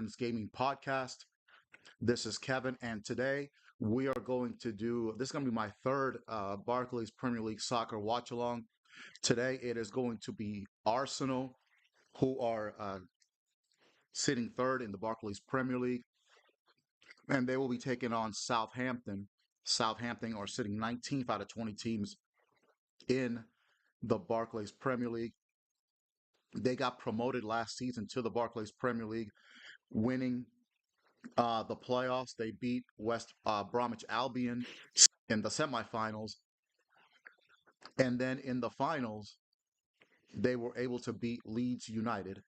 Kevin's Gaming Podcast. This is Kevin, and today we are going to do this is going to be my third Barclays Premier League soccer watch along. Today it is going to be Arsenal, who are sitting third in the Barclays Premier League, and they will be taking on Southampton. Southampton are sitting 19th out of 20 teams in the Barclays Premier League. They got promoted last season to the Barclays Premier League, winning the playoffs. They beat West Bromwich Albion in the semifinals, and then in the finals, they were able to beat Leeds United.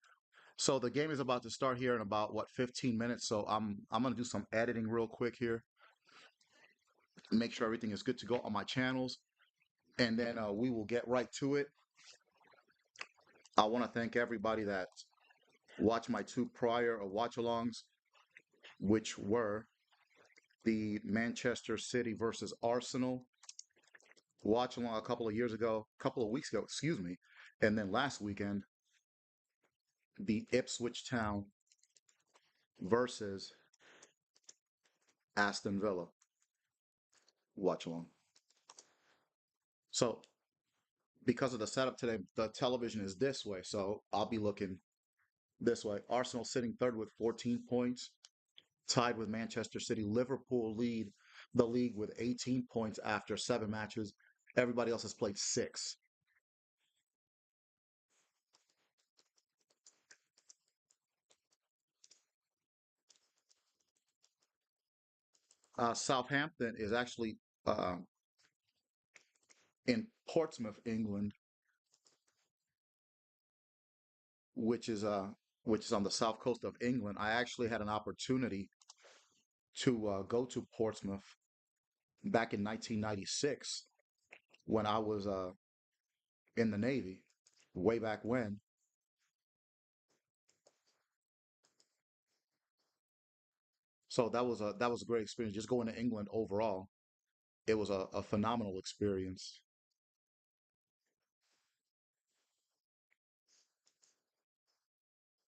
So the game is about to start here in about 15 minutes. So I'm gonna do some editing real quick here, make sure everything is good to go on my channels, and then we will get right to it. I want to thank everybody that watched my two prior watch-alongs, which were the Manchester City versus Arsenal watch along a couple of weeks ago, excuse me, and then last weekend, the Ipswich Town versus Aston Villa watch along. So, because of the setup today, the television is this way, so I'll be looking this way. Arsenal sitting third with 14 points, tied with Manchester City. Liverpool lead the league with 18 points after 7 matches. Everybody else has played 6. Southampton is actually uh, in Portsmouth, England, which is uh which is on the south coast of England. I actually had an opportunity to go to Portsmouth back in 1996 when I was in the Navy, way back when. So that was a great experience. Just going to England overall, it was a phenomenal experience.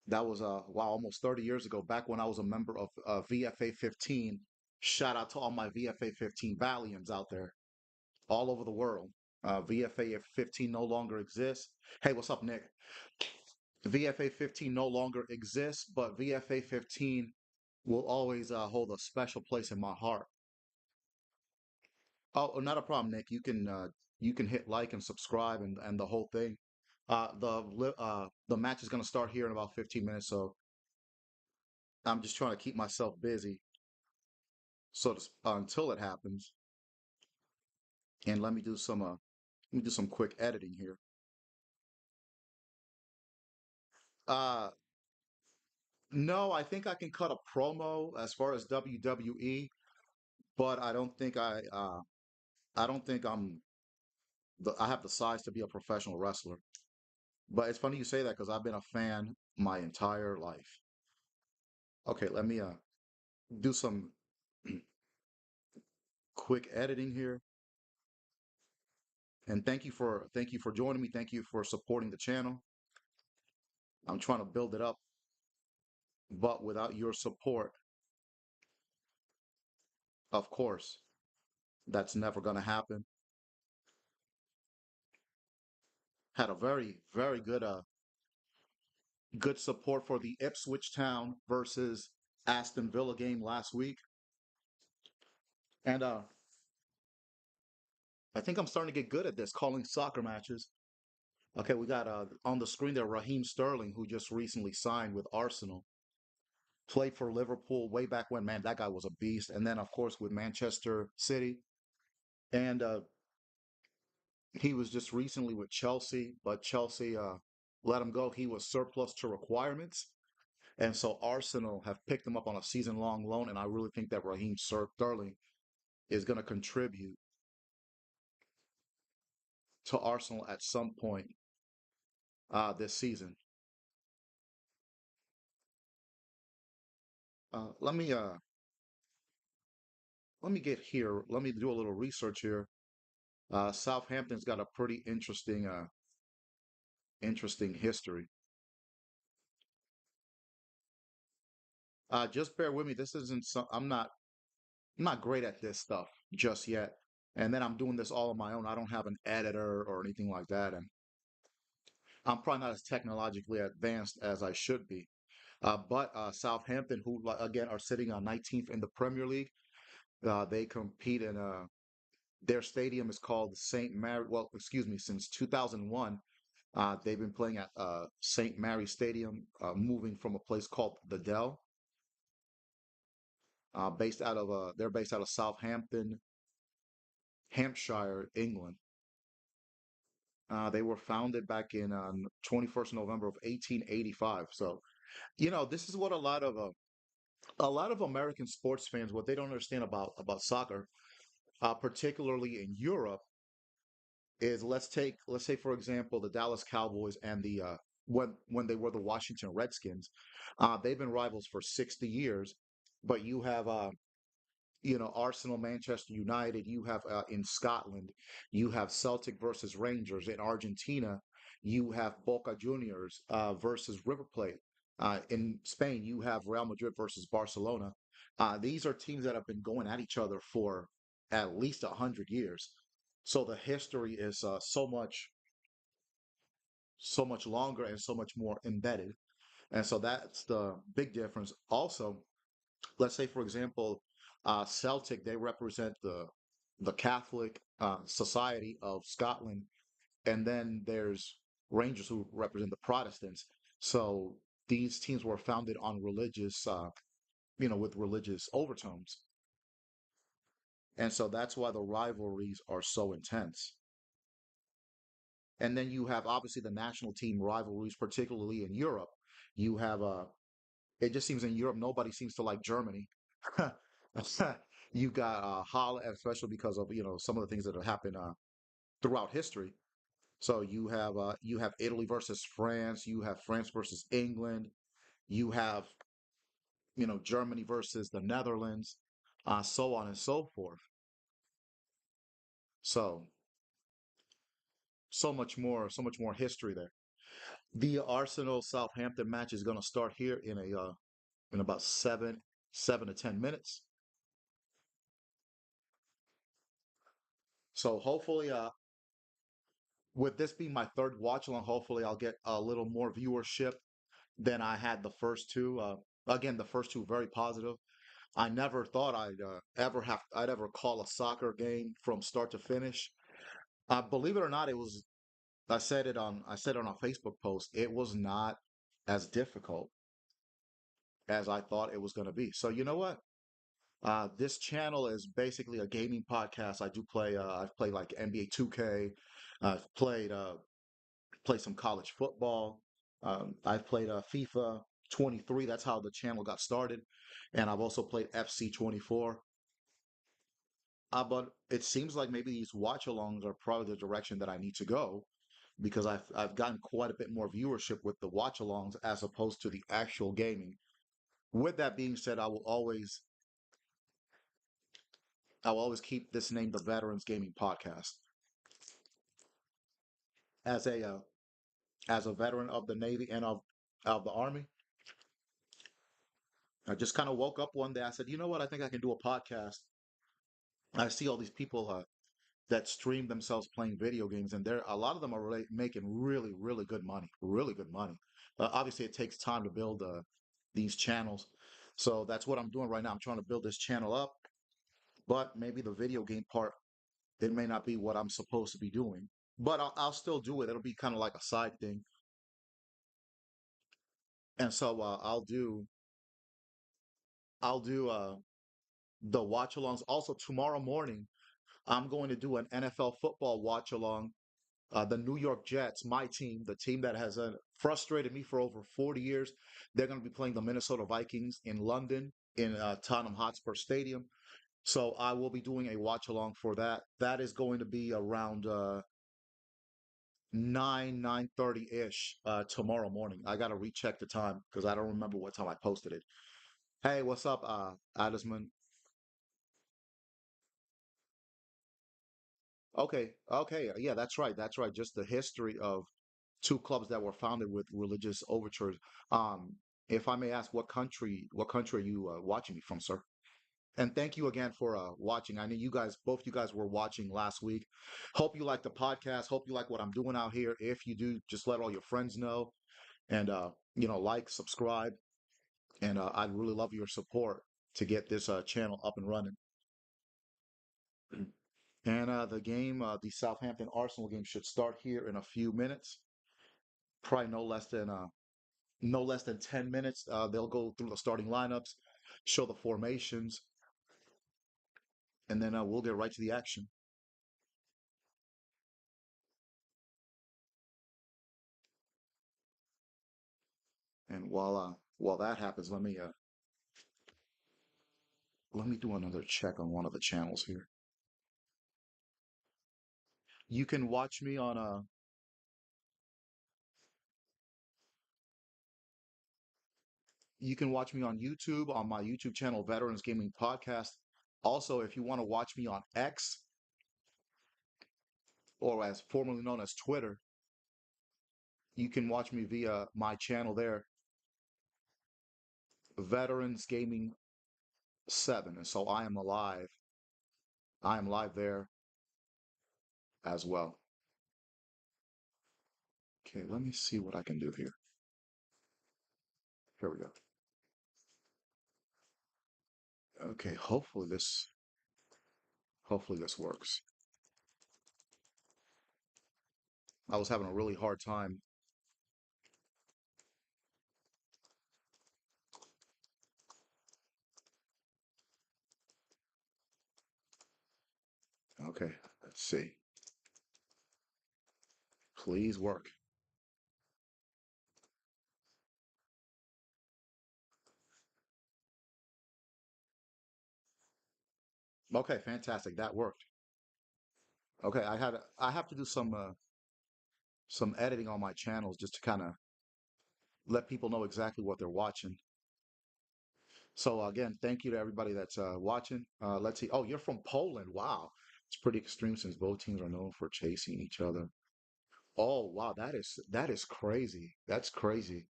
That was wow, almost 30 years ago, back when I was a member of VFA 15. Shout out to all my VFA 15 Valiums out there all over the world. VFA 15 no longer exists. Hey, what's up, Nick? VFA 15 no longer exists, but VFA 15 will always hold a special place in my heart. Oh, not a problem, Nick. You can hit like and subscribe and the whole thing. The match is gonna start here in about 15 minutes, so I'm just trying to keep myself busy until it happens. And let me do some quick editing here. Uh, no, I think I can cut a promo as far as WWE, but I don't think I have the size to be a professional wrestler. But it's funny you say that because I've been a fan my entire life. Okay, let me do some quick editing here. And thank you for joining me. Thank you for supporting the channel. I'm trying to build it up, but without your support, of course, that's never going to happen. Had a very good support for the Ipswich Town versus Aston Villa game last week. And I think I'm starting to get good at this, calling soccer matches. Okay, we got on the screen there Raheem Sterling, who just recently signed with Arsenal. Played for Liverpool way back when. Man, that guy was a beast. And then, of course, with Manchester City. And he was just recently with Chelsea, but Chelsea let him go. He was surplus to requirements. And so Arsenal have picked him up on a season-long loan. And I really think that Raheem Sterling is going to contribute to Arsenal at some point this season. Uh, let me uh, let me get here. Let me do a little research here. Southampton's got a pretty interesting history. Just bear with me. This isn't some. I'm not great at this stuff just yet. And then I'm doing this all on my own. I don't have an editor or anything like that, and I'm probably not as technologically advanced as I should be. But Southampton, who again are sitting on 19th in the Premier League, they compete in their stadium is called St. Mary. Well, excuse me, since 2001, they've been playing at St. Mary Stadium, moving from a place called the Dell, they're based out of Southampton, Hampshire, England. They were founded back in 21st November of 1885. So, this is what a lot of American sports fans, what they don't understand about soccer, particularly in Europe, is let's say for example the Dallas Cowboys and the when they were the Washington Redskins, they've been rivals for 60 years, but you have Arsenal, Manchester United. You have in Scotland, you have Celtic versus Rangers. In Argentina, you have Boca Juniors versus River Plate. In Spain, you have Real Madrid versus Barcelona. These are teams that have been going at each other for at least 100 years. So the history is so much longer and so much more embedded. And so that's the big difference. Also, let's say for example, Celtic, they represent the Catholic society of Scotland, and then there's Rangers who represent the Protestants. So these teams were founded on religious, with religious overtones, and so that's why the rivalries are so intense. And then you have obviously the national team rivalries, particularly in Europe. You have it just seems in Europe nobody seems to like Germany. You got Holland, especially because of some of the things that have happened throughout history. So you have Italy versus France, you have France versus England, you have Germany versus the Netherlands, so on and so forth. So so much more history there. The Arsenal Southampton match is going to start here in about 7 to 10 minutes. So hopefully, with this being my third watch along, hopefully I'll get a little more viewership than I had the first two. Again, the first two very positive. I never thought I'd ever call a soccer game from start to finish. Believe it or not, it was. I said it on a Facebook post. It was not as difficult as I thought it was going to be. So you know what? This channel is basically a gaming podcast. I do play. I've played like NBA 2K. I've played some college football. I've played FIFA 23. That's how the channel got started, and I've also played FC 24. But it seems like maybe these watch-alongs are probably the direction that I need to go because I've gotten quite a bit more viewership with the watch-alongs as opposed to the actual gaming. With that being said, I will always keep this name the Veterans Gaming Podcast. As a veteran of the Navy and of the Army, I just kind of woke up one day. I said, you know what? I think I can do a podcast. I see all these people that stream themselves playing video games, and a lot of them are really making really good money, really good money. Obviously, it takes time to build these channels, so that's what I'm doing right now. I'm trying to build this channel up, but maybe the video game part it may not be what I'm supposed to be doing, but I'll still do it. It'll be kind of like a side thing, and so I'll do the watch alongs. Also, tomorrow morning, I'm going to do an NFL football watch along. The New York Jets, my team, the team that has frustrated me for over 40 years, they're going to be playing the Minnesota Vikings in London in Tottenham Hotspur Stadium. So I will be doing a watch along for that. That is going to be around 9:30 ish tomorrow morning. I got to recheck the time because I don't remember what time I posted it. Hey, what's up, Adisman? Okay, okay, yeah, that's right, that's right. Just the history of two clubs that were founded with religious overtures. Um, If I may ask, what country are you watching me from, sir? And thank you again for watching. I know both you guys were watching last week. Hope you like the podcast. Hope you like what I'm doing out here. If you do, just let all your friends know and like, subscribe, and I'd really love your support to get this channel up and running. And the Southampton Arsenal game should start here in a few minutes. Probably no less than 10 minutes. They'll go through the starting lineups, show the formations, and then we'll get right to the action. And while that happens, let me do another check on one of the channels here. You can watch me on YouTube on my YouTube channel, Veterans Gaming Podcast. Also, if you want to watch me on X, or as formerly known as Twitter, you can watch me via my channel there, Veterans Gaming 7. And so I am live there as well. Okay, let me see what I can do here. Here we go. Okay, hopefully this works. I was having a really hard time. Okay, let's see. Please work. Okay, fantastic. That worked. Okay, I have to do some editing on my channels just to kind of let people know exactly what they're watching. So again, thank you to everybody that's watching. Let's see. Oh, you're from Poland. Wow. It's pretty extreme since both teams are known for chasing each other. Oh, wow, that is crazy. That's crazy.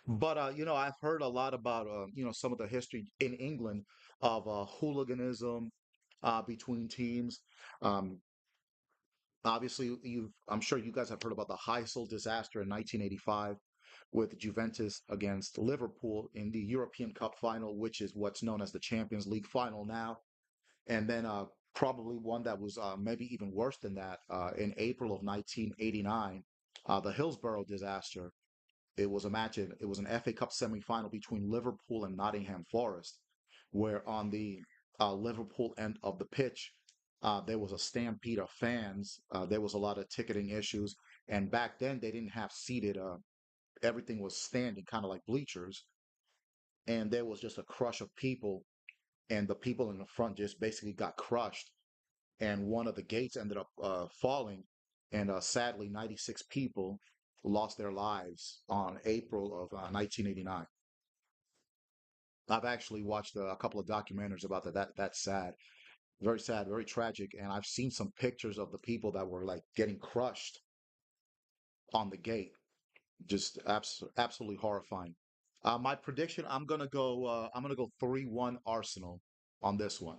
But I've heard a lot about some of the history in England of hooliganism between teams. Um, Obviously, I'm sure you guys have heard about the Heysel disaster in 1985 with Juventus against Liverpool in the European Cup final, which is what's known as the Champions League final now. And then probably one that was maybe even worse than that in April of 1989, the Hillsborough disaster. It was an FA Cup semi-final between Liverpool and Nottingham Forest, where on the Liverpool end of the pitch, there was a stampede of fans. There was a lot of ticketing issues, and back then they didn't have seated. Everything was standing, kind of like bleachers, and there was just a crush of people, and the people in the front just basically got crushed, and one of the gates ended up falling, and sadly, 96 people lost their lives on April of 1989. I've actually watched a couple of documentaries about that. That's sad, very tragic, and I've seen some pictures of the people that were like getting crushed on the gate. Just absolutely horrifying. My prediction: I'm gonna go 3-1 Arsenal on this one.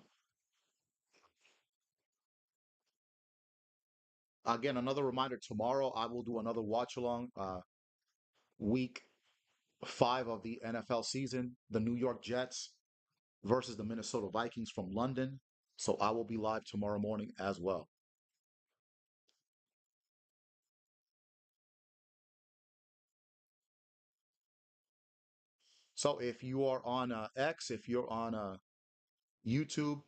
Again, another reminder: tomorrow I will do another watch along. Week 5 of the NFL season, the New York Jets versus the Minnesota Vikings from London. So I will be live tomorrow morning as well. So if you are on X, if you're on YouTube,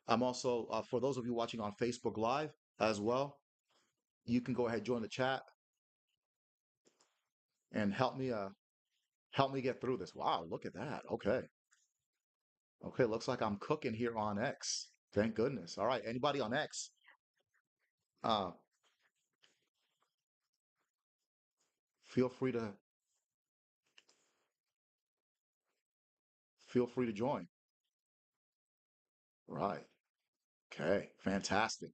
I'm also for those of you watching on Facebook Live as well. You can go ahead join the chat and help me get through this. Wow, look at that. Okay, okay, looks like I'm cooking here on X. Thank goodness. All right, anybody on X? Uh, feel free to feel free to join. Right. Okay. Fantastic.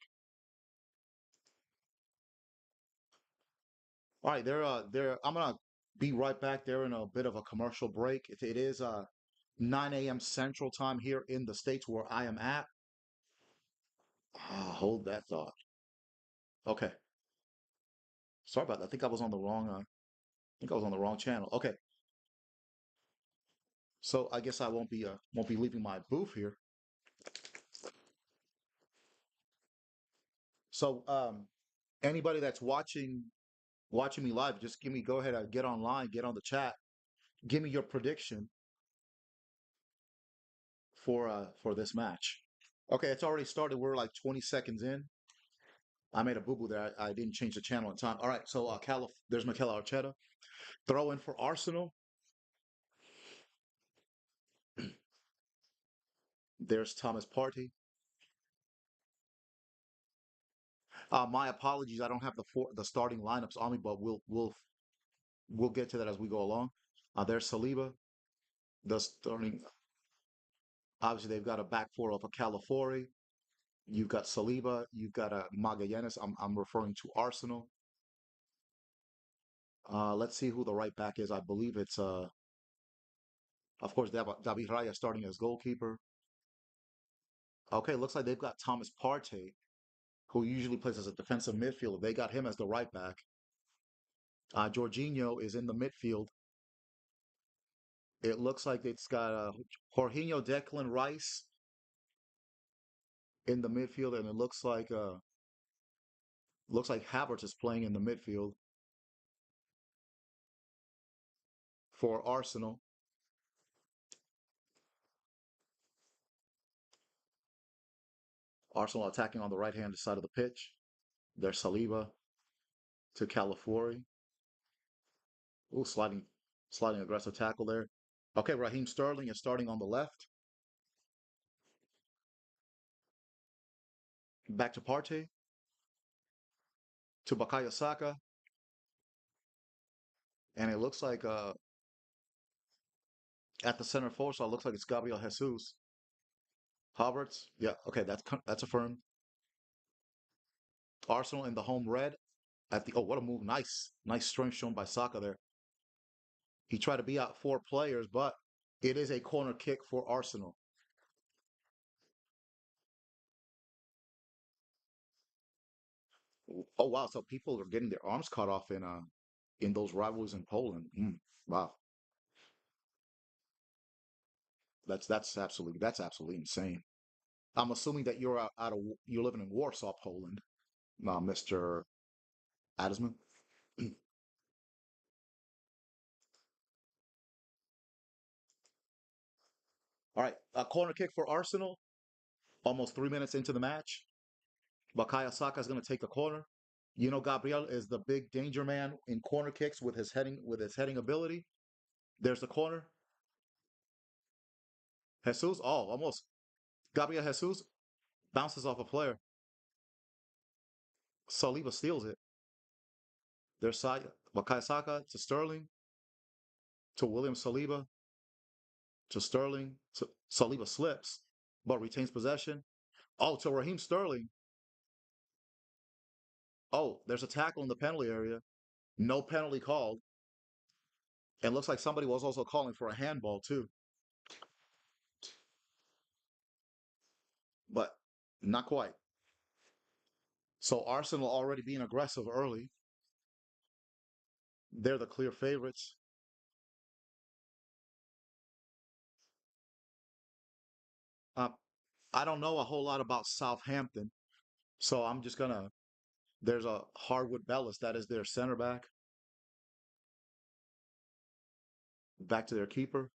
All right. I'm gonna be right back there in a bit of a commercial break. It is 9 a.m. Central Time here in the States where I am at. Hold that thought. Okay. Sorry about that. I think I was on the wrong I think I was on the wrong channel. Okay. So I guess I won't be leaving my booth here. So anybody that's watching me live, just go ahead and get online, get on the chat, give me your prediction for this match. Okay, it's already started. We're like 20 seconds in. I made a boo boo there. I didn't change the channel in time. All right, so there's Mikel Arteta. Throw in for Arsenal. There's Thomas Partey. My apologies. I don't have the starting lineups on me, but we'll get to that as we go along. There's Saliba. The starting. Obviously, they've got a back four of a Calafiori. You've got Saliba. You've got a Magallanes. I'm referring to Arsenal. Let's see who the right back is. I believe it's of course David Raya starting as goalkeeper. Okay, looks like they've got Thomas Partey, who usually plays as a defensive midfielder. They got him as the right back. Jorginho is in the midfield. It looks like it's got Jorginho, Declan Rice in the midfield, and it looks like Havertz is playing in the midfield for Arsenal. Arsenal attacking on the right-hand side of the pitch. There's Saliba to Calafiori. Ooh, sliding aggressive tackle there. Okay, Raheem Sterling is starting on the left. Back to Partey, to Bukayo Saka, and it looks like at the center forward, so it looks like it's Gabriel Jesus. Havertz, yeah, okay, that's affirmed. Arsenal in the home red at the what a move, nice strength shown by Saka there. He tried to be out four players, but it is a corner kick for Arsenal. Oh wow, so people are getting their arms cut off in those rivalries in Poland. Wow, that's absolutely insane. I'm assuming that you're living in Warsaw, Poland, Mr. Adesman. All right, a corner kick for Arsenal. Almost 3 minutes into the match, Bukayo Saka is going to take the corner. You know, Gabriel is the big danger man in corner kicks with his heading ability. There's the corner. Jesus, oh, almost. Gabriel Jesus bounces off a player. Saliba steals it. There's Bukayo Saka to Sterling, to William Saliba, to Sterling. Saliba slips, but retains possession. Oh, to Raheem Sterling. Oh, there's a tackle in the penalty area. No penalty called. And looks like somebody was also calling for a handball too, but not quite. So Arsenal already being aggressive early. They're the clear favorites. Uh, I don't know a whole lot about Southampton, so I'm just gonna. There's a Hardwood Bellis that is their center back. Back to their keeper,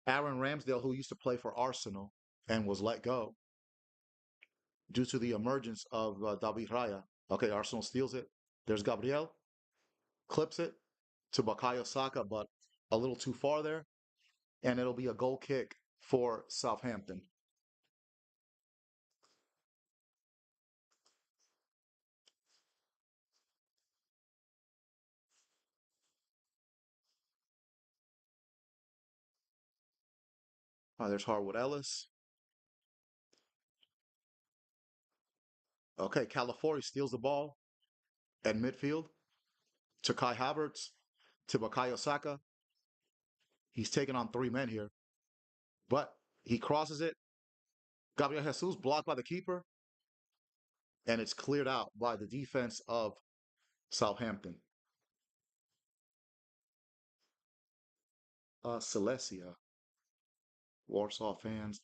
Aaron Ramsdale, who used to play for Arsenal and was let go due to the emergence of David Raya. Okay, Arsenal steals it. There's Gabriel, clips it to Bukayo Saka, but a little too far there, and it'll be a goal kick for Southampton. There's Harwood Ellis. Okay, Calafiori steals the ball at midfield to Kai Havertz. to Bukayo Saka. He's taking on three men here, but he crosses it. Gabriel Jesus blocked by the keeper, and it's cleared out by the defense of Southampton. Silesia, Warsaw fans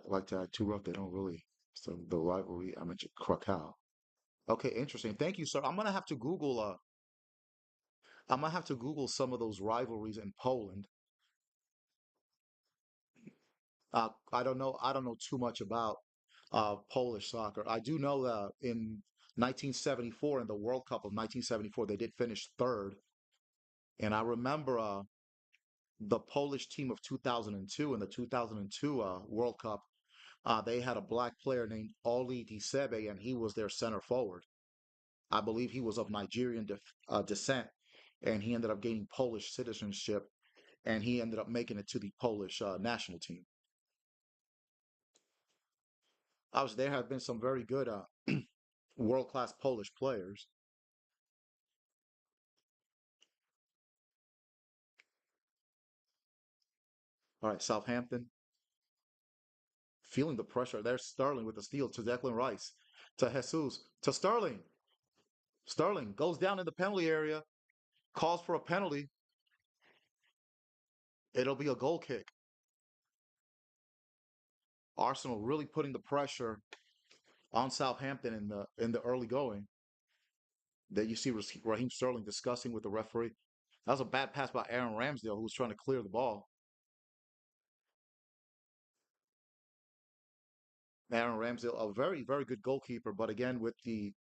like to act too rough. They don't really. So the rivalry, I mentioned Krakow. Okay, interesting. Thank you, sir. I'm gonna have to Google some of those rivalries in Poland. I don't know too much about Polish soccer. I do know that in 1974, in the World Cup of 1974, they did finish third. And I remember the Polish team of 2002 in the 2002 World Cup. They had a black player named Oli Disebe, and he was their center forward. I believe he was of Nigerian descent, and he ended up gaining Polish citizenship, and he ended up making it to the Polish national team. Obviously, there have been some very good world-class Polish players. All right, Southampton feeling the pressure. There's Sterling with the steal to Declan Rice, to Jesus, to Sterling. Sterling goes down in the penalty area, calls for a penalty. It'll be a goal kick. Arsenal really putting the pressure on Southampton in the early going. That you see Raheem Sterling discussing with the referee. That was a bad pass by Aaron Ramsdale, who was trying to clear the ball. Aaron Ramsdale, a very, very good goalkeeper, but again, with the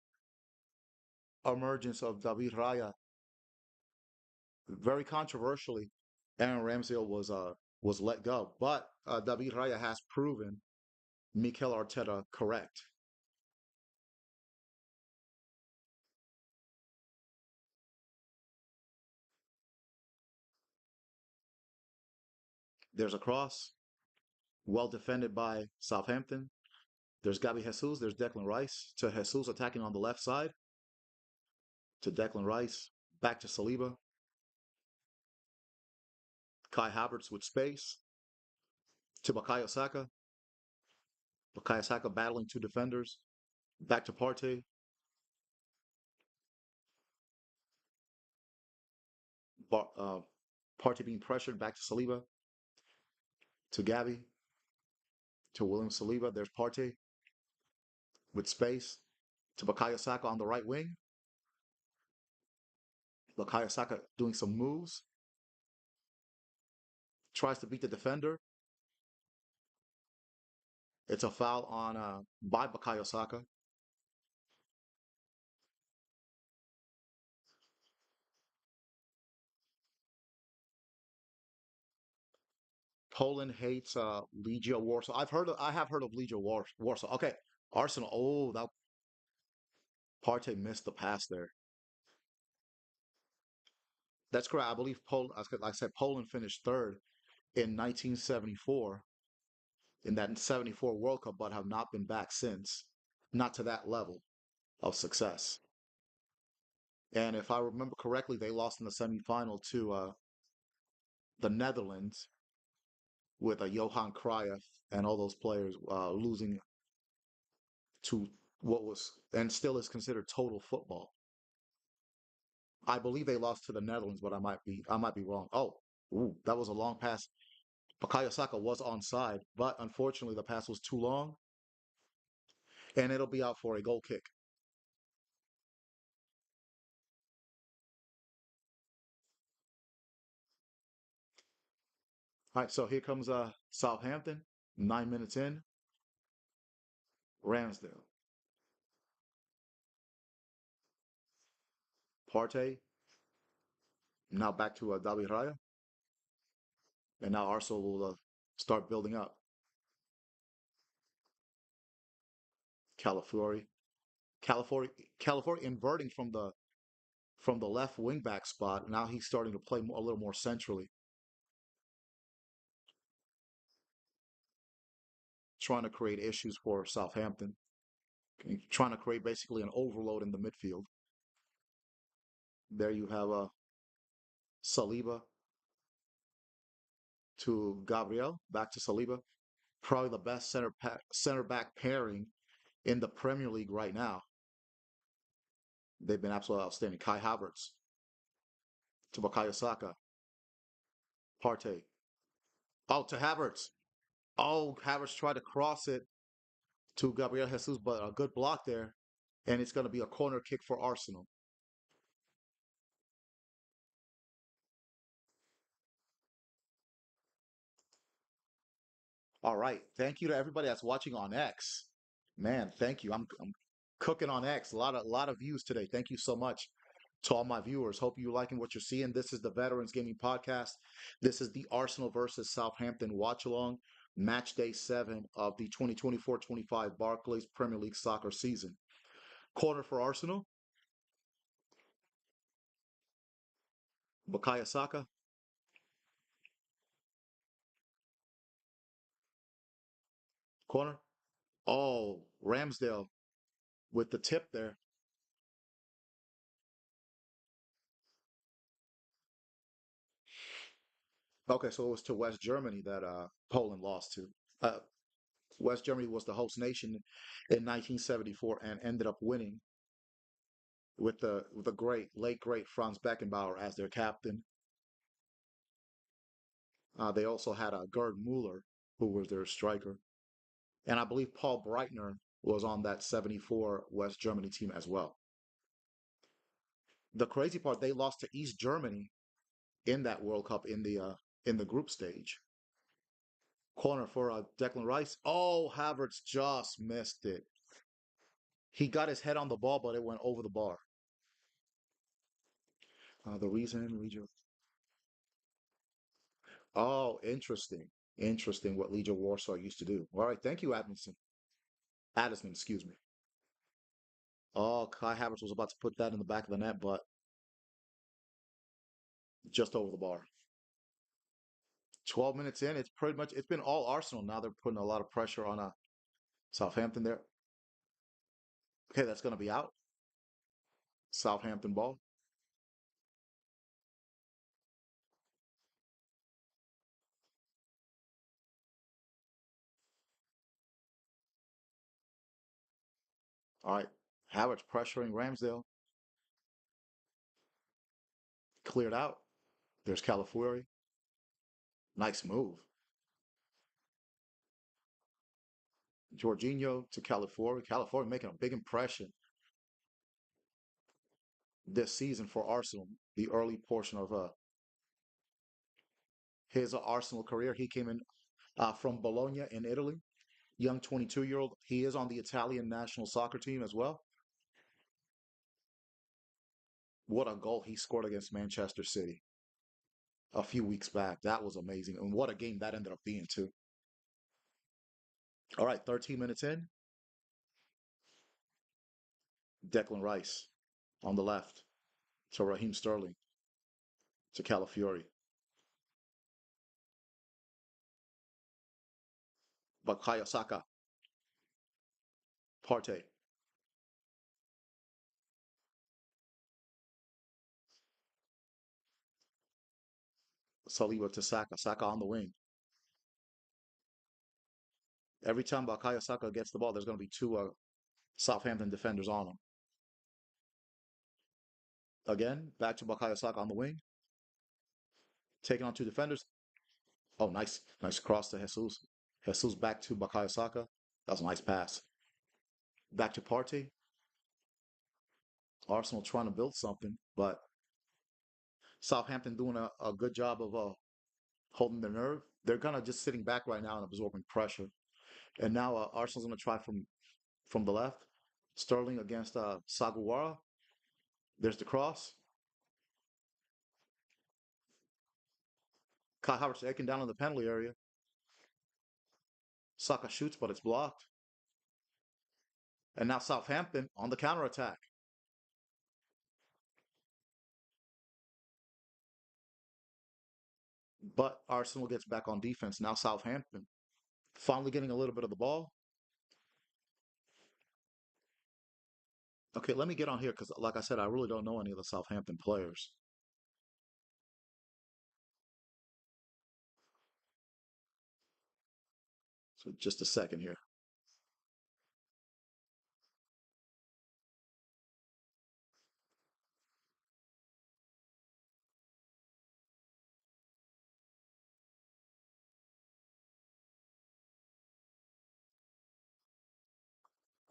emergence of David Raya, very controversially, Aaron Ramsdale was let go. But David Raya has proven Mikel Arteta correct. There's a cross, well defended by Southampton. There's Gabi Jesus. There's Declan Rice to Jesus attacking on the left side to Declan Rice. Back to Saliba. Kai Havertz with space to Bukayo Saka. Bukayo Saka battling two defenders. Back to Partey. Bar, uh, Partey being pressured. Back to Saliba. To Gabi. To William Saliba. There's Partey with space. To Bukayo Saka on the right wing. Bukayo Saka doing some moves. Tries to beat the defender. It's a foul on by Bukayo Saka. Poland hates Legia Warsaw. I have heard of Legia Warsaw. Okay, Arsenal. Oh, that Partey missed the pass there. That's correct. I believe Poland. Like I said, Poland finished third in 1974 in that 74 World Cup, but have not been back since. Not to that level of success. And if I remember correctly, they lost in the semifinal to the Netherlands with a Johan Cruyff and all those players losing to what was and still is considered total football. I believe they lost to the Netherlands, but I might be wrong. Oh, ooh, that was a long pass. Bukayo Saka was onside, but unfortunately the pass was too long, and it'll be out for a goal kick. All right, so here comes Southampton. 9 minutes in, Ramsdale, Partey. Now back to David Raya, and now Arsenal will start building up. Calafiori, California, California inverting from the left wing back spot. Now he's starting to play a little more centrally, trying to create issues for Southampton, trying to create basically an overload in the midfield. There you have Saliba to Gabriel, back to Saliba. Probably the best center back pairing in the Premier League right now. They've been absolutely outstanding. Kai Havertz to Bukayo Saka. Partey. Oh, to Havertz. Oh, Havertz tried to cross it to Gabriel Jesus, but a good block there. And it's going to be a corner kick for Arsenal. All right. Thank you to everybody that's watching on X. Man, thank you. I'm cooking on X. A lot of views today. Thank you so much to all my viewers. Hope you're liking what you're seeing. This is the Veterans Gaming Podcast. This is the Arsenal versus Southampton watch along, match day 7 of the 2024-25 Barclays Premier League soccer season. Corner for Arsenal, Bukayo Saka. Corner. Oh, Ramsdale with the tip there. Okay, so it was to West Germany that Poland lost to. Uh, West Germany was the host nation in 1974 and ended up winning with the great late great Franz Beckenbauer as their captain. They also had Gerd Muller, who was their striker, and I believe Paul Breitner was on that '74 West Germany team as well. The crazy part, they lost to East Germany in that World Cup in the group stage. Corner for Declan Rice. Oh, Havertz just missed it. He got his head on the ball, but it went over the bar. The reason, Legion. Oh, interesting. Interesting what Legion Warsaw used to do. All right, thank you, Adamson. Addison, excuse me. Oh, Kai Havertz was about to put that in the back of the net, but just over the bar. 12 minutes in, it's pretty much it's been all Arsenal. Now they're putting a lot of pressure on Southampton there. Okay, that's going to be out. Southampton ball. All right. Havertz pressuring Ramsdale. Cleared out. There's Calafiori. Nice move. Jorginho to Calafiori. Calafiori making a big impression this season for Arsenal. The early portion of his Arsenal career. He came in from Bologna in Italy. Young 22-year-old. He is on the Italian national soccer team as well. What a goal he scored against Manchester City a few weeks back. That was amazing. And what a game that ended up being, too. All right, 13 minutes in. Declan Rice on the left to Raheem Sterling to Calafiori. Bukayo Saka. Partey. Saliba to Saka. Saka on the wing. Every time Bukayo Saka gets the ball, there's going to be two Southampton defenders on him. Again, back to Bukayo Saka on the wing. Taking on two defenders. Oh, nice. Nice cross to Jesus. Jesus back to Bukayo Saka. That was a nice pass. Back to Partey. Arsenal trying to build something, but Southampton doing a good job of holding their nerve. They're gonna just sitting back right now and absorbing pressure. And now Arsenal's gonna try from the left. Sterling against Saguara. There's the cross. Kai Havertz aching down in the penalty area. Saka shoots, but it's blocked. And now Southampton on the counter attack. But Arsenal gets back on defense. Now Southampton finally getting a little bit of the ball. Okay, let me get on here because, like I said, I really don't know any of the Southampton players. So just a second here.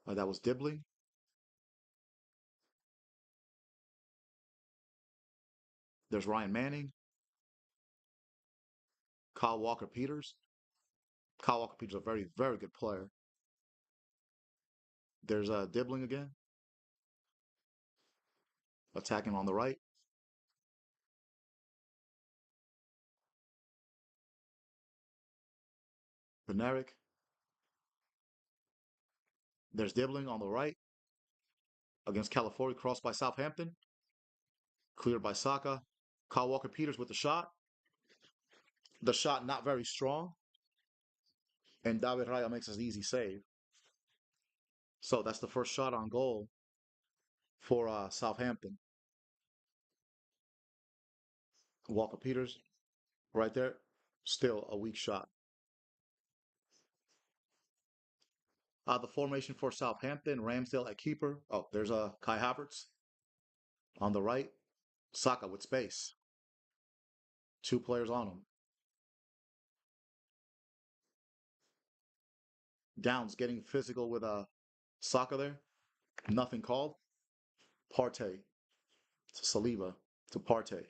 That was Dibbling. There's Ryan Manning, Kyle Walker Peters. Kyle Walker Peters is a very, very good player. There's Dibbling again, attacking on the right. Benerick. There's Dibbling on the right against California, crossed by Southampton, cleared by Saka. Kyle Walker Peters with the shot. The shot not very strong, and David Raya makes an easy save. So that's the first shot on goal for Southampton. Walker Peters right there, still a weak shot. The formation for Southampton, Ramsdale at keeper. Oh, there's Kai Havertz on the right. Saka with space. Two players on him. Downs getting physical with Saka there. Nothing called. Partey to Saliba to Partey.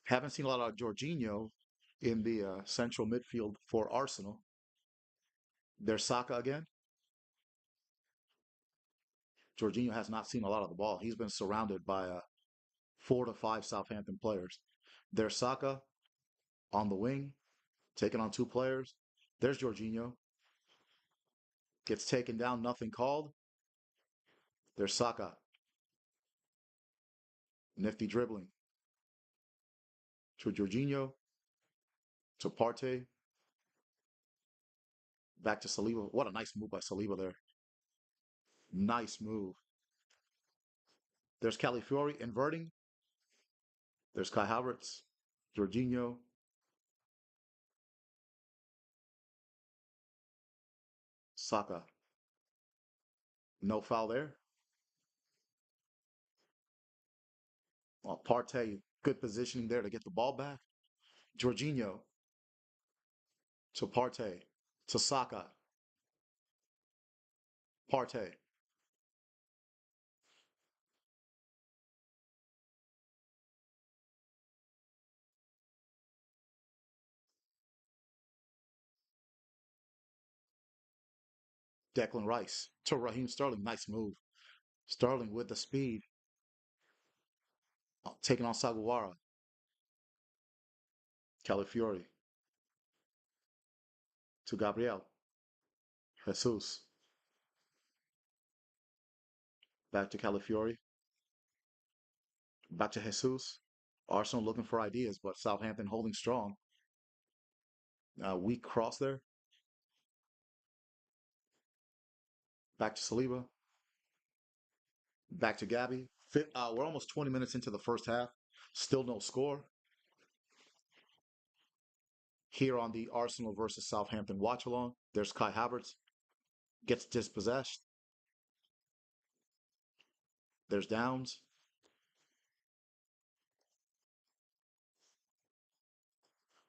Haven't seen a lot of Jorginho in the central midfield for Arsenal. There's Saka again. Jorginho has not seen a lot of the ball. He's been surrounded by 4 to 5 Southampton players. There's Saka on the wing, taking on two players. There's Jorginho. Gets taken down, nothing called. There's Saka. Nifty dribbling. To Jorginho. To Partey. Back to Saliba. What a nice move by Saliba there. Nice move. There's Califiori inverting. There's Kai Havertz. Jorginho. Saka. No foul there. Partey, good positioning there to get the ball back. Jorginho to Partey to Saka. Partey. Declan Rice to Raheem Sterling. Nice move. Sterling with the speed. Taking on Saguara. Califiori to Gabriel. Jesus. Back to Califiori. Back to Jesus. Arsenal looking for ideas, but Southampton holding strong. Weak cross there. Back to Saliba. Back to Gabby. We're almost 20 minutes into the first half. Still no score here on the Arsenal versus Southampton watch along. There's Kai Havertz. Gets dispossessed. There's Downs.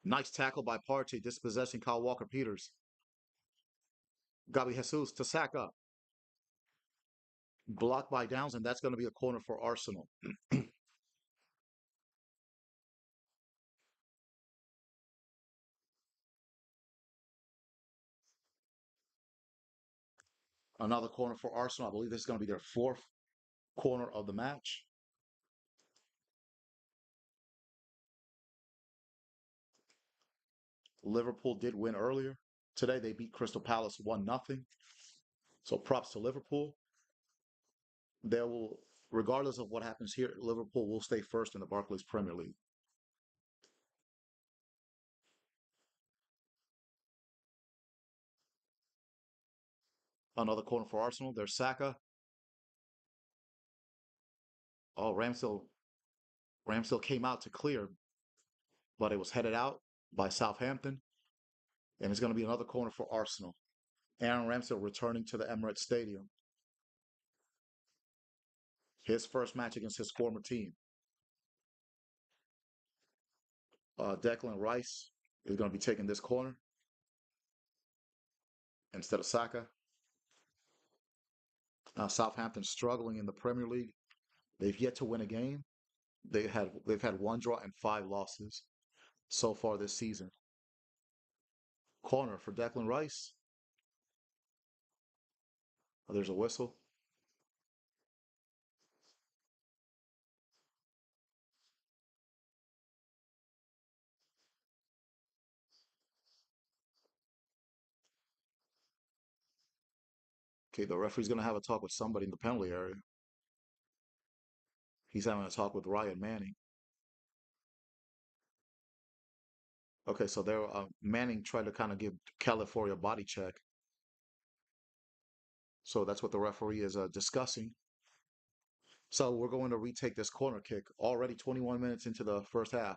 Nice tackle by Partey, dispossessing Kyle Walker Peters. Gabi Jesus to Saka. Blocked by Downs, and that's going to be a corner for Arsenal. Another corner for Arsenal. I believe this is going to be their fourth corner of the match. Liverpool did win earlier. Today they beat Crystal Palace 1-0. So props to Liverpool. They will, regardless of what happens here, Liverpool will stay first in the Barclays Premier League. Another corner for Arsenal. There's Saka. Oh, Ramsdale came out to clear, but it was headed out by Southampton, and it's going to be another corner for Arsenal. Aaron Ramsdale returning to the Emirates Stadium. His first match against his former team. Declan Rice is going to be taking this corner instead of Saka. Southampton struggling in the Premier League. They've yet to win a game. They've had one draw and five losses so far this season. Corner for Declan Rice. There's a whistle. Okay, the referee's going to have a talk with somebody in the penalty area. He's having a talk with Ryan Manning. Okay, so there, Manning tried to kind of give California a body check. So that's what the referee is discussing. So we're going to retake this corner kick. Already 21 minutes into the first half.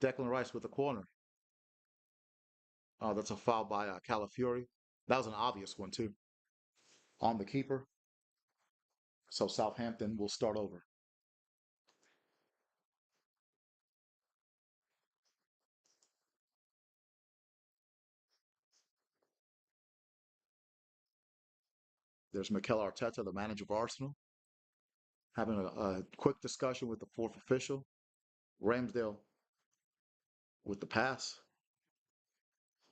Declan Rice with the corner. That's a foul by Calafiori. That was an obvious one too. On the keeper. So Southampton will start over. There's Mikel Arteta, the manager of Arsenal, having a quick discussion with the fourth official. Ramsdale with the pass.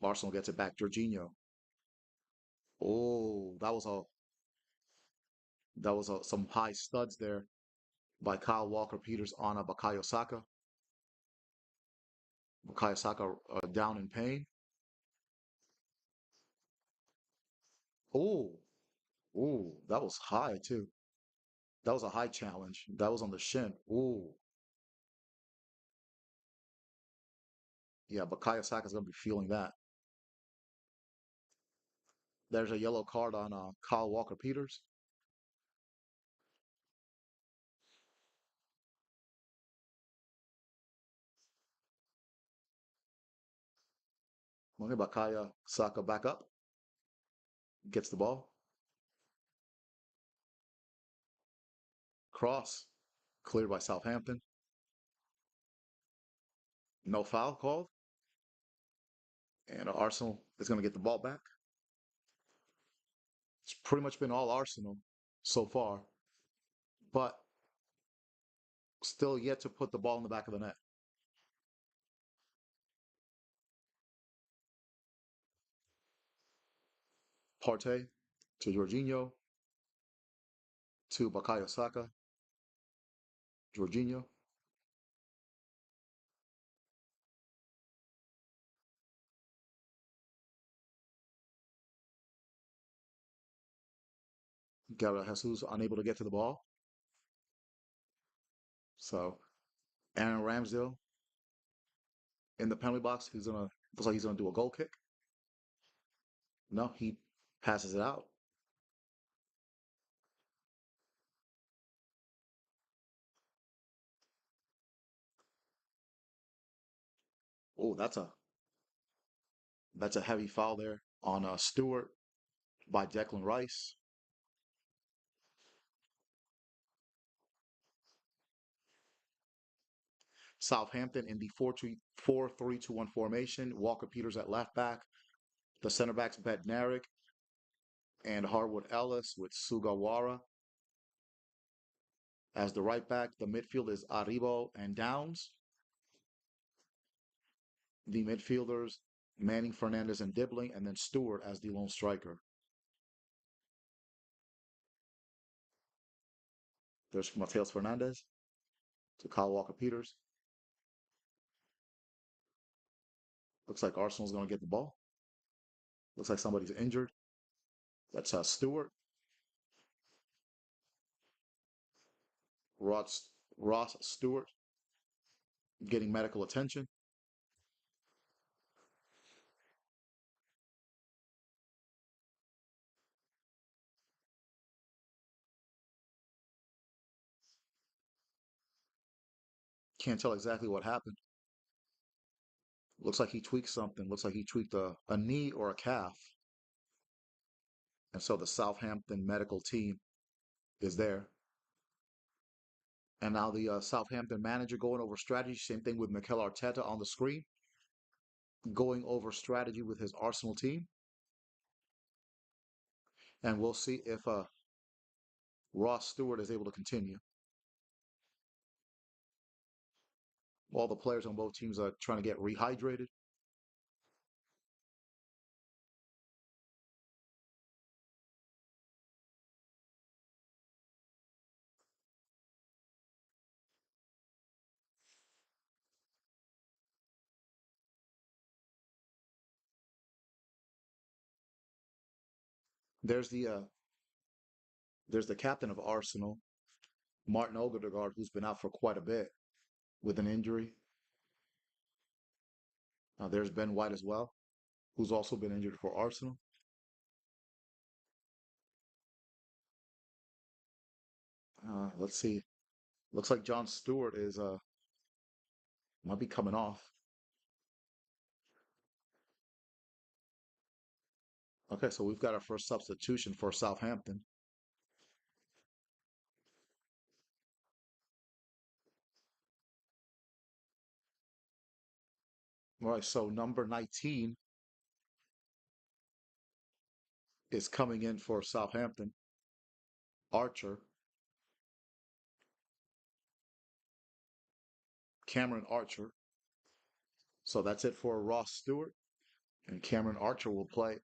Arsenal gets it back. Jorginho. Oh, that was some high studs there by Kyle Walker-Peters on a Bukayo Saka. Bukayo Saka down in pain. Oh, oh, that was high too. That was a high challenge. That was on the shin. Oh, yeah, Bukayo Saka's gonna be feeling that. There's a yellow card on Kyle Walker-Peters. Okay, Bukayo Saka back up, gets the ball, cross, cleared by Southampton. No foul called, and Arsenal is gonna get the ball back. It's pretty much been all Arsenal so far, but still yet to put the ball in the back of the net. Partey to Jorginho to Bukayo Saka. Jorginho. Gabriel Jesus unable to get to the ball. So Aaron Ramsdale in the penalty box. Looks like he's gonna do a goal kick. No, he passes it out. Oh, that's a heavy foul there on Stewart by Declan Rice. Southampton in the 4-3-2-1 formation. Walker Peters at left back. The center backs Bednarik and Harwood Ellis with Sugawara as the right back. The midfield is Aribo and Downs. The midfielders Manning, Fernandez, and Dibbling, and then Stewart as the lone striker. There's Mateus Fernandez to Kyle Walker Peters. Looks like Arsenal's going to get the ball. Looks like somebody's injured. That's Stewart. Ross Stewart getting medical attention. Can't tell exactly what happened. Looks like he tweaked something. Looks like he tweaked a knee or a calf. And so the Southampton medical team is there. And now the Southampton manager going over strategy. Same thing with Mikel Arteta on the screen, going over strategy with his Arsenal team. And we'll see if Ross Stewart is able to continue. All the players on both teams are trying to get rehydrated. There's the uh, there's the captain of Arsenal, Martin Odegaard, who's been out for quite a bit with an injury. There's Ben White as well, who's also been injured for Arsenal. Let's see. Looks like John Stewart is might be coming off. Okay, so we've got our first substitution for Southampton. All right, so number 19 is coming in for Southampton. Archer, Cameron Archer. So that's it for Ross Stewart, and Cameron Archer will play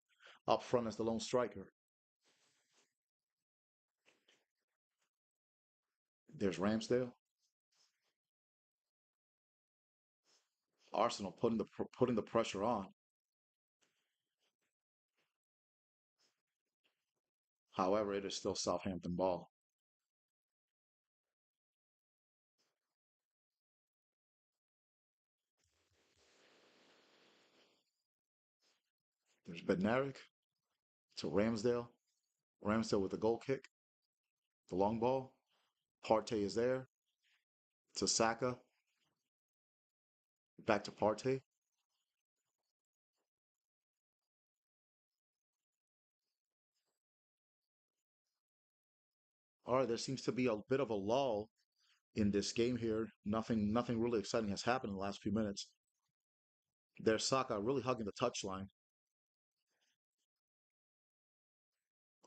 up front as the lone striker. There's Ramsdale. Arsenal putting the pressure on. However, it is still Southampton ball. There's Bednarik to Ramsdale. Ramsdale with the goal kick, the long ball. Partey is there to Saka. Back to Partey. All right, there seems to be a bit of a lull in this game here. Nothing really exciting has happened in the last few minutes. There's Saka really hugging the touchline.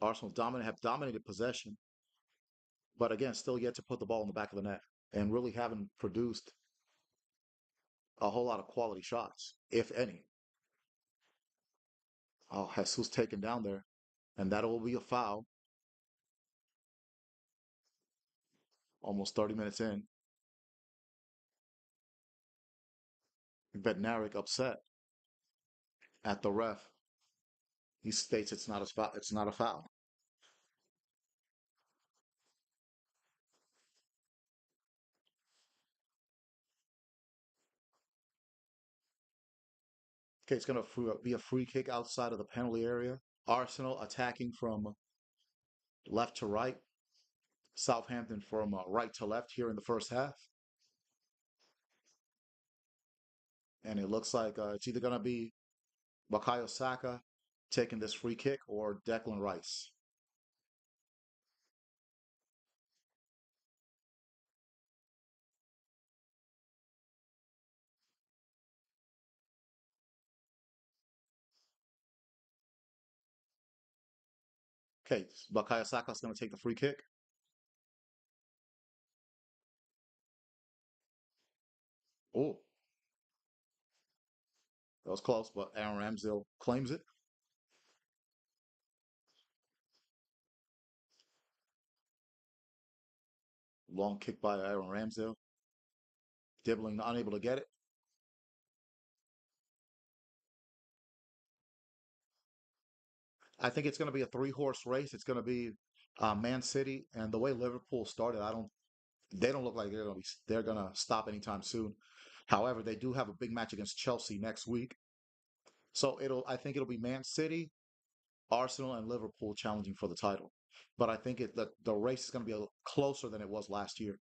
Arsenal have dominated possession, but again, still yet to put the ball in the back of the net and really haven't produced a whole lot of quality shots, if any. Oh, Jesus taken down there, and that will be a foul. Almost 30 minutes in. Bednarik upset at the ref. He states it's not a foul. It's not a foul. Okay, it's going to be a free kick outside of the penalty area. Arsenal attacking from left to right. Southampton from right to left here in the first half. And it looks like it's either going to be Bukayo Saka taking this free kick or Declan Rice. Okay, Bukayo Saka is going to take the free kick. Oh, that was close, but Aaron Ramsdale claims it. Long kick by Aaron Ramsdale. Dibbling unable to get it. I think it's going to be a three-horse race. It's going to be Man City, and the way Liverpool started, I don't. They don't look like they're going to stop anytime soon. However, they do have a big match against Chelsea next week, so I think it'll be Man City, Arsenal, and Liverpool challenging for the title. But I think the race is going to be a little closer than it was last year.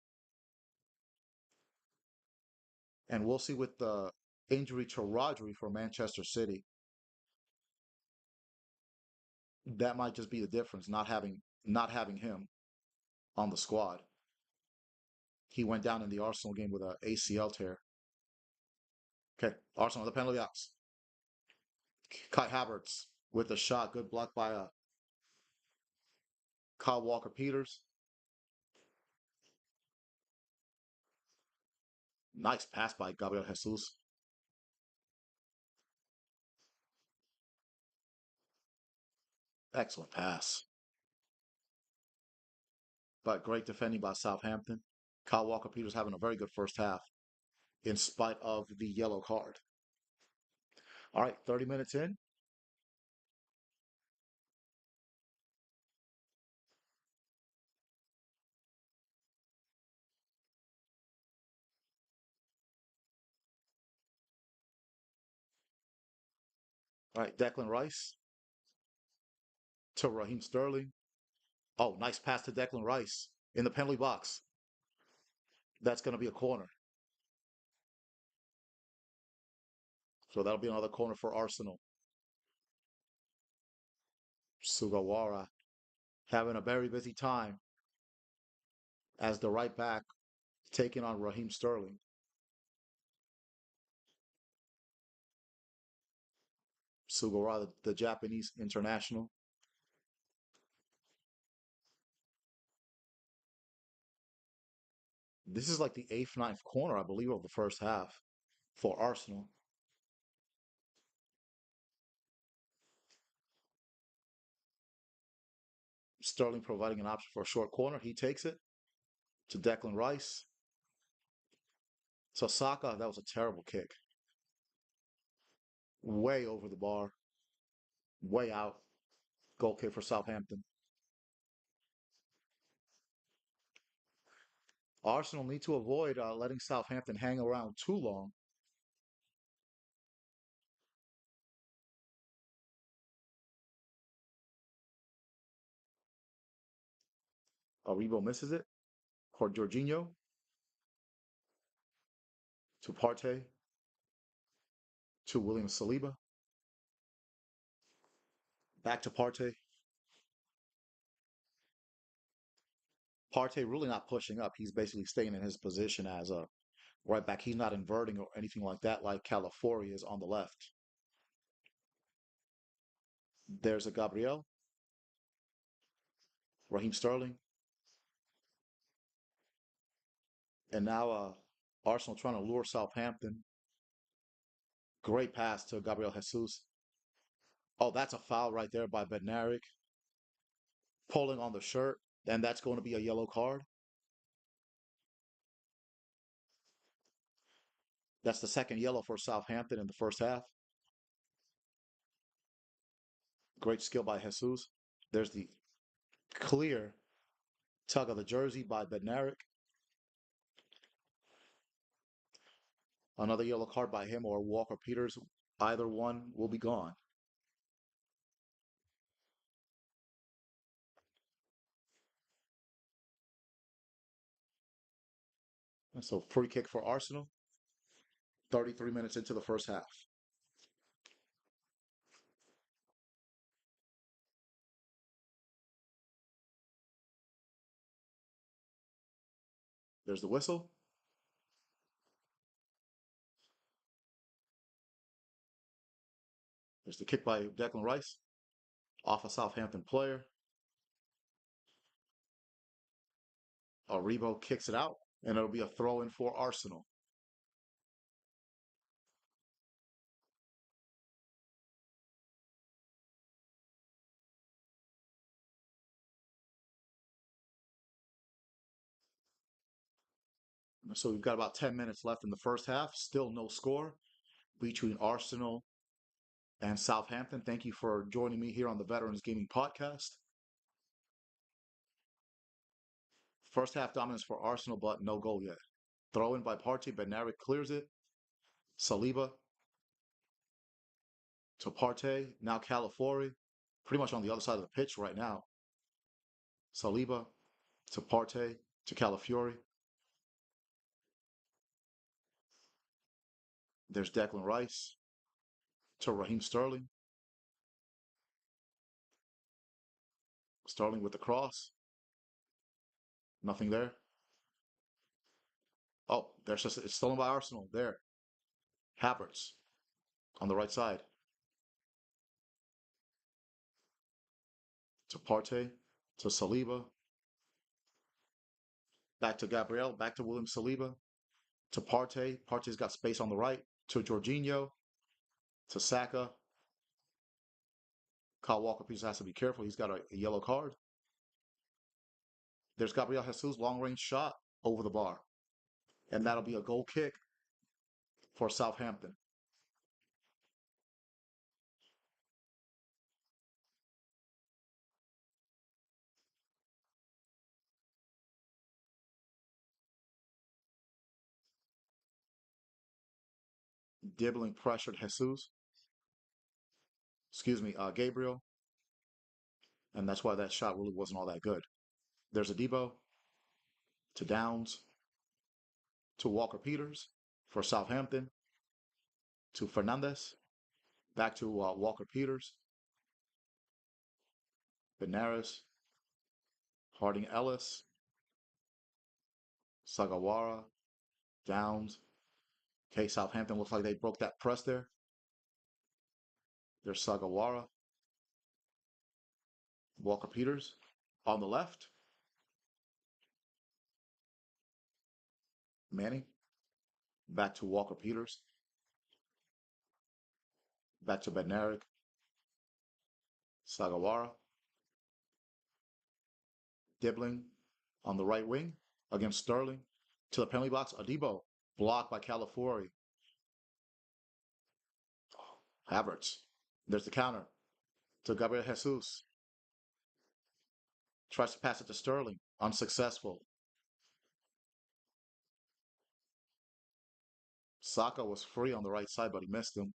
And we'll see with the injury to Rodri for Manchester City, that might just be the difference, not having him on the squad. He went down in the Arsenal game with a ACL tear. Okay, Arsenal the penalty box. Kai Havertz with a shot, good block by Kyle Walker Peters. Nice pass by Gabriel Jesus. Excellent pass. But great defending by Southampton. Kyle Walker Peters having a very good first half in spite of the yellow card. All right, 30 minutes in. All right, Declan Rice to Raheem Sterling. Oh, nice pass to Declan Rice in the penalty box. That's going to be a corner. So that'll be another corner for Arsenal. Sugawara having a very busy time as the right back taking on Raheem Sterling. Sugawara, the Japanese international. This is like the eighth, ninth corner, I believe, of the first half for Arsenal. Sterling providing an option for a short corner. He takes it to Declan Rice. So Saka, that was a terrible kick. Way over the bar, way out. Goal kick for Southampton. Arsenal need to avoid letting Southampton hang around too long. Aribo misses it for Jorginho to Partey to William Saliba. Back to Partey. Partey really not pushing up. He's basically staying in his position as a right back. He's not inverting or anything like that, like Calafiori is on the left. There's a Gabriel, Raheem Sterling, and now Arsenal trying to lure Southampton. Great pass to Gabriel Jesus. Oh, that's a foul right there by Bednarik, pulling on the shirt, and that's going to be a yellow card. That's the second yellow for Southampton in the first half. Great skill by Jesus. There's the clear tug of the jersey by Bednarik. Another yellow card by him or Walker Peters. Either one will be gone. And so free kick for Arsenal. 33 minutes into the first half. There's the whistle. There's the kick by Declan Rice off a Southampton player. Aribo kicks it out, and it'll be a throw in for Arsenal. So we've got about 10 minutes left in the first half. Still no score between Arsenal and Southampton. Thank you for joining me here on the Veterans Gaming Podcast. First half dominance for Arsenal, but no goal yet. Throw in by Partey. Bednarik clears it. Saliba to Partey. Now Calafiori. Pretty much on the other side of the pitch right now. Saliba to Partey to Calafiori. There's Declan Rice to Raheem Sterling. Sterling with the cross. Nothing there. Oh, there's just it's stolen by Arsenal. There. Havertz on the right side to Partey to Saliba. Back to Gabriel. Back to William Saliba to Partey. Partey's got space on the right to Jorginho to Saka. Kyle Walker Peters has to be careful. He's got a yellow card. There's Gabriel Jesus, long range shot over the bar. And that'll be a goal kick for Southampton. Dibbling pressured Jesus, Gabriel, and that's why that shot really wasn't all that good. There's a Debo to Downs to Walker Peters for Southampton to Fernandez, back to Walker Peters, Benares, Harding Ellis, Sagawara, Downs. Okay, Southampton looks like they broke that press there. There's Sagawara, Walker Peters on the left. Manning, back to Walker Peters, back to Bednarik, Sagawara, Dibbling on the right wing against Sterling to the penalty box. Adebo blocked by Calafiori. Havertz. There's the counter to Gabriel Jesus. Tries to pass it to Sterling. Unsuccessful. Saka was free on the right side, but he missed him.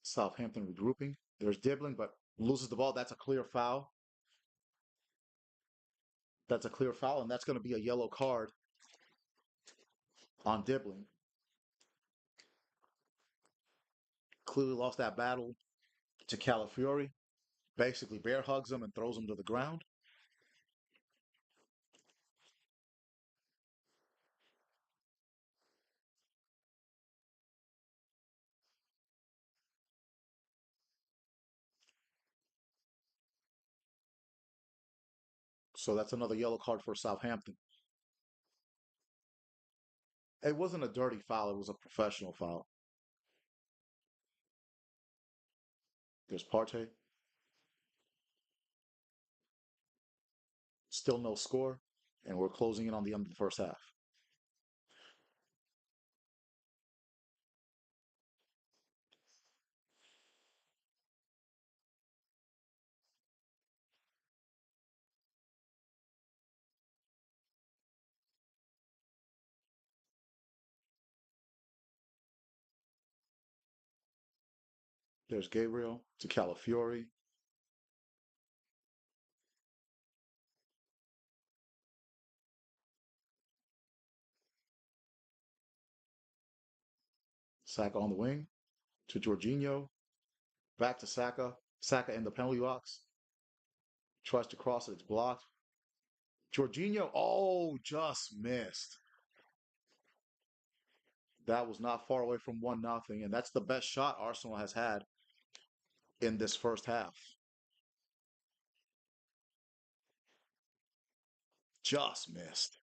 Southampton regrouping. There's Dibbling, but loses the ball. That's a clear foul. That's a clear foul, and that's going to be a yellow card on Dibbling. Clearly lost that battle to Calafiori. Basically bear hugs him and throws him to the ground. So that's another yellow card for Southampton. It wasn't a dirty foul. It was a professional foul. There's Partey. Still no score. And we're closing in on the end of the first half. There's Gabriel to Calafiori. Saka on the wing to Jorginho. Back to Saka. Saka in the penalty box. Tries to cross it. It's blocked. Jorginho, oh, just missed. That was not far away from 1-0. And that's the best shot Arsenal has had in this first half. Just missed.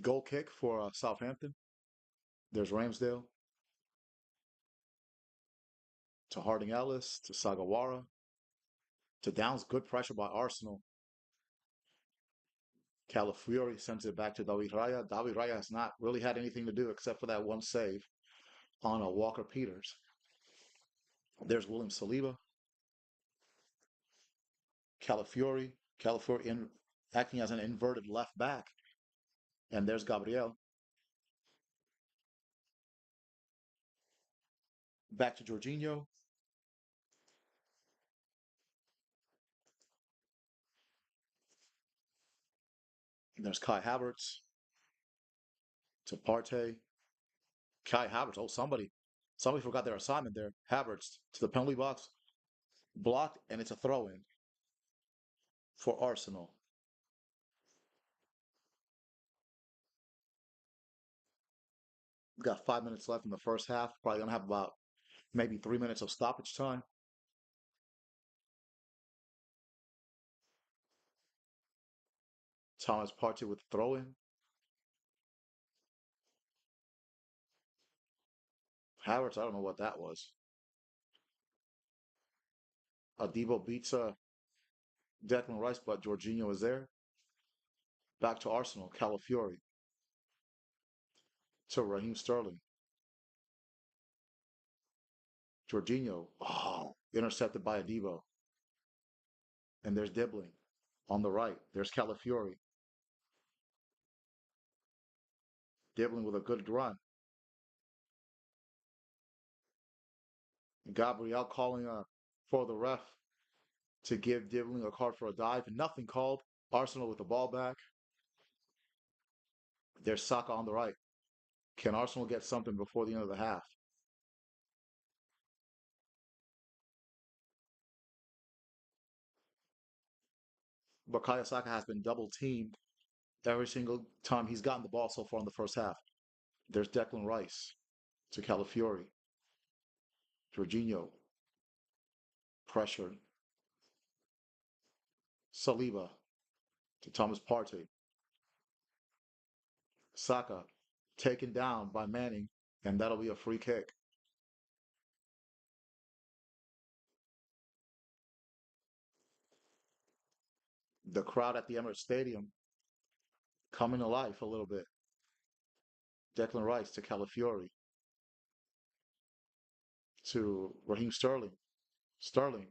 Goal kick for Southampton. There's Ramsdale to Harding Ellis to Sagawara to Downs. Good pressure by Arsenal. Calafiori sends it back to David Raya. David Raya has not really had anything to do except for that one save on a Walker Peters. There's William Saliba, Calafiori, Calafiori acting as an inverted left back, and there's Gabriel. Back to Jorginho. And there's Kai Havertz to Partey. Kai Havertz. Oh, somebody forgot their assignment there. Havertz to the penalty box, blocked, and it's a throw-in for Arsenal. We've got 5 minutes left in the first half. Probably gonna have about maybe 3 minutes of stoppage time. Thomas Partey with the throw-in. Havertz, I don't know what that was. Adibo beats Declan Rice, but Jorginho is there. Back to Arsenal. Calafiori to Raheem Sterling. Jorginho, oh, intercepted by Adibo. And there's Dibbling on the right. There's Calafiori. Dibbling with a good run. Gabriel calling for the ref to give Dibbling a card for a dive. Nothing called. Arsenal with the ball back. There's Saka on the right. Can Arsenal get something before the end of the half? Bukayo Saka has been double teamed every single time he's gotten the ball so far in the first half. There's Declan Rice to Calafiori. Jorginho pressured. Saliba to Thomas Partey. Saka taken down by Manning, and that'll be a free kick. The crowd at the Emirates Stadium coming to life a little bit. Declan Rice to Calafiori to Raheem Sterling. Sterling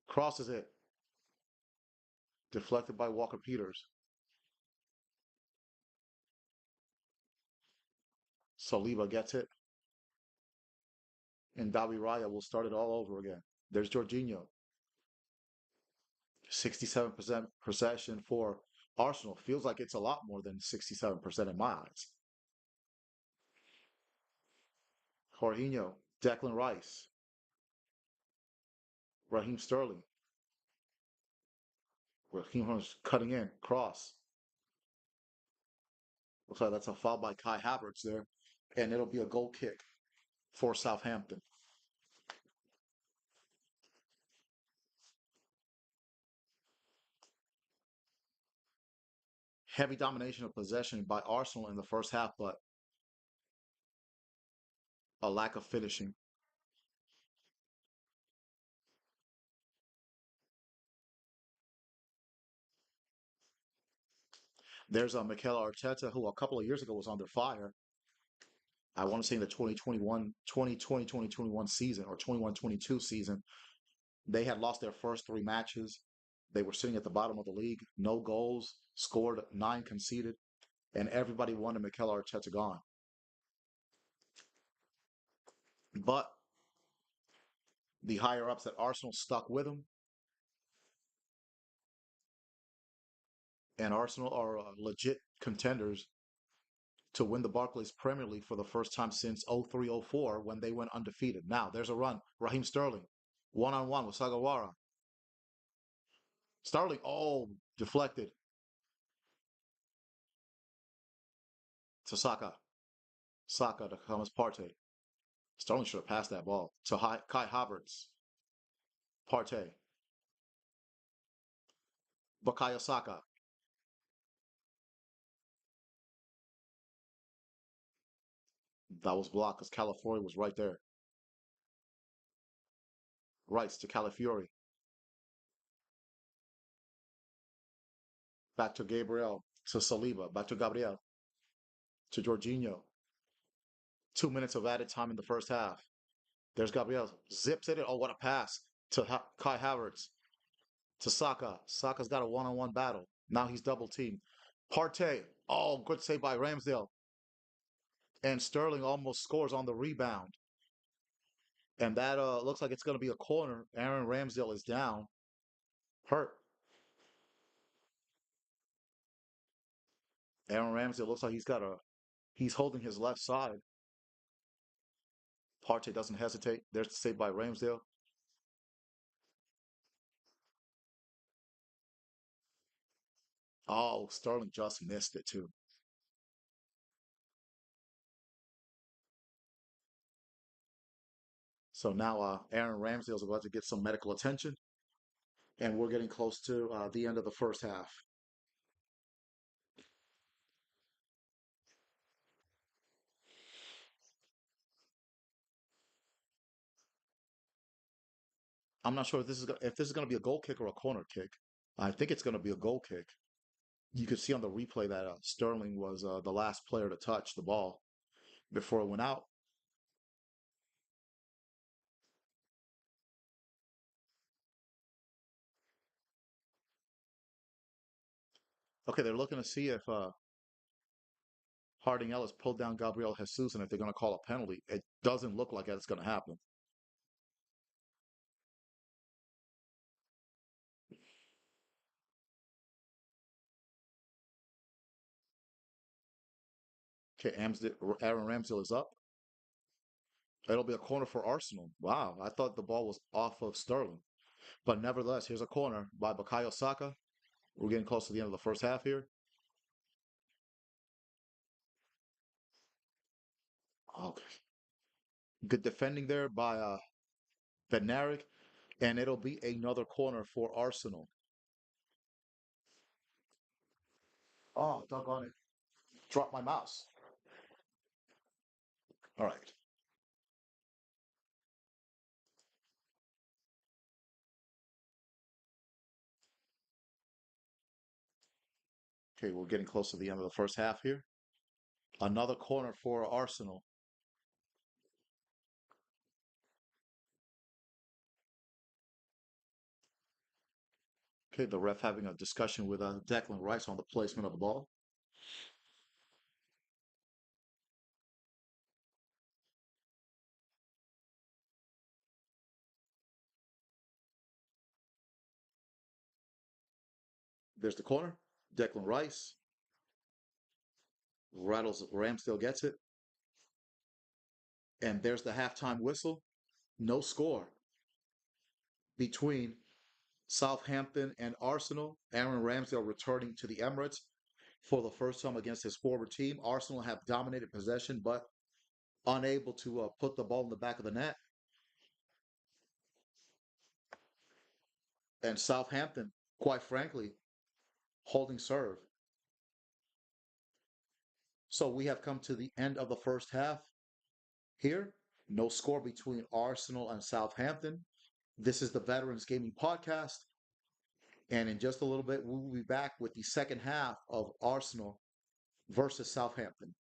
crosses it, deflected by Walker Peters. Saliba gets it, and Davi Raya will start it all over again. There's Jorginho. 67% possession for Arsenal. Feels like it's a lot more than 67% in my eyes. Jorginho, Declan Rice, Raheem Sterling. Raheem cutting in, cross. Looks like that's a foul by Kai Havertz there, and it'll be a goal kick for Southampton. Heavy domination of possession by Arsenal in the first half, but a lack of finishing. There's a Mikel Arteta who a couple of years ago was under fire. I want to say in the 2021 season or 21-22 season, they had lost their first three matches. They were sitting at the bottom of the league, no goals, scored 9 conceded, and everybody wanted Mikel Arteta gone. But the higher ups at Arsenal stuck with him, and Arsenal are legit contenders to win the Barclays Premier League for the first time since 03-04 when they went undefeated. Now, there's a run. Raheem Sterling, one-on-one with Sagawara. Sterling, oh, deflected to Saka. Saka to Thomas Partey. Sterling should have passed that ball to Kai Havertz. Partey. Bukayo Saka. That was blocked because Calafiori was right there. Rice to Calafiori. Back to Gabriel. to Saliba, back to Gabriel, to Jorginho. 2 minutes of added time in the first half. There's Gabriel, zips it. Oh, what a pass to Kai Havertz, to Saka. Saka's got a one-on-one battle. Now he's double teamed. Partey, oh, good save by Ramsdale. And Sterling almost scores on the rebound. And that looks like it's going to be a corner. Aaron Ramsdale is down, hurt. Aaron Ramsdale looks like he's holding his left side. Partey doesn't hesitate. There's the save by Ramsdale. Oh, Sterling just missed it too. So now Aaron Ramsdale is about to get some medical attention, and we're getting close to the end of the first half. I'm not sure if this is going to be a goal kick or a corner kick. I think it's going to be a goal kick. You could see on the replay that Sterling was the last player to touch the ball before it went out. Okay, they're looking to see if Harding Ellis pulled down Gabriel Jesus and if they're going to call a penalty. It doesn't look like it's going to happen. Okay, Aaron Ramsdale is up. It'll be a corner for Arsenal. Wow, I thought the ball was off of Sterling. But nevertheless, here's a corner by Bukayo Saka. We're getting close to the end of the first half here. Okay. Good defending there by Bednarik. And it'll be another corner for Arsenal. Oh, doggone it. Drop my mouse. All right. Okay, we're getting close to the end of the first half here. Another corner for Arsenal. Okay, the ref having a discussion with Declan Rice on the placement of the ball. There's the corner. Declan Rice rattles. Ramsdale gets it. And there's the halftime whistle. No score between Southampton and Arsenal. Aaron Ramsdale returning to the Emirates for the first time against his former team. Arsenal have dominated possession, but unable to put the ball in the back of the net. And Southampton, quite frankly, holding serve. So we have come to the end of the first half here. No score between Arsenal and Southampton. This is the Veterans Gaming Podcast. And in just a little bit, we will be back with the second half of Arsenal versus Southampton.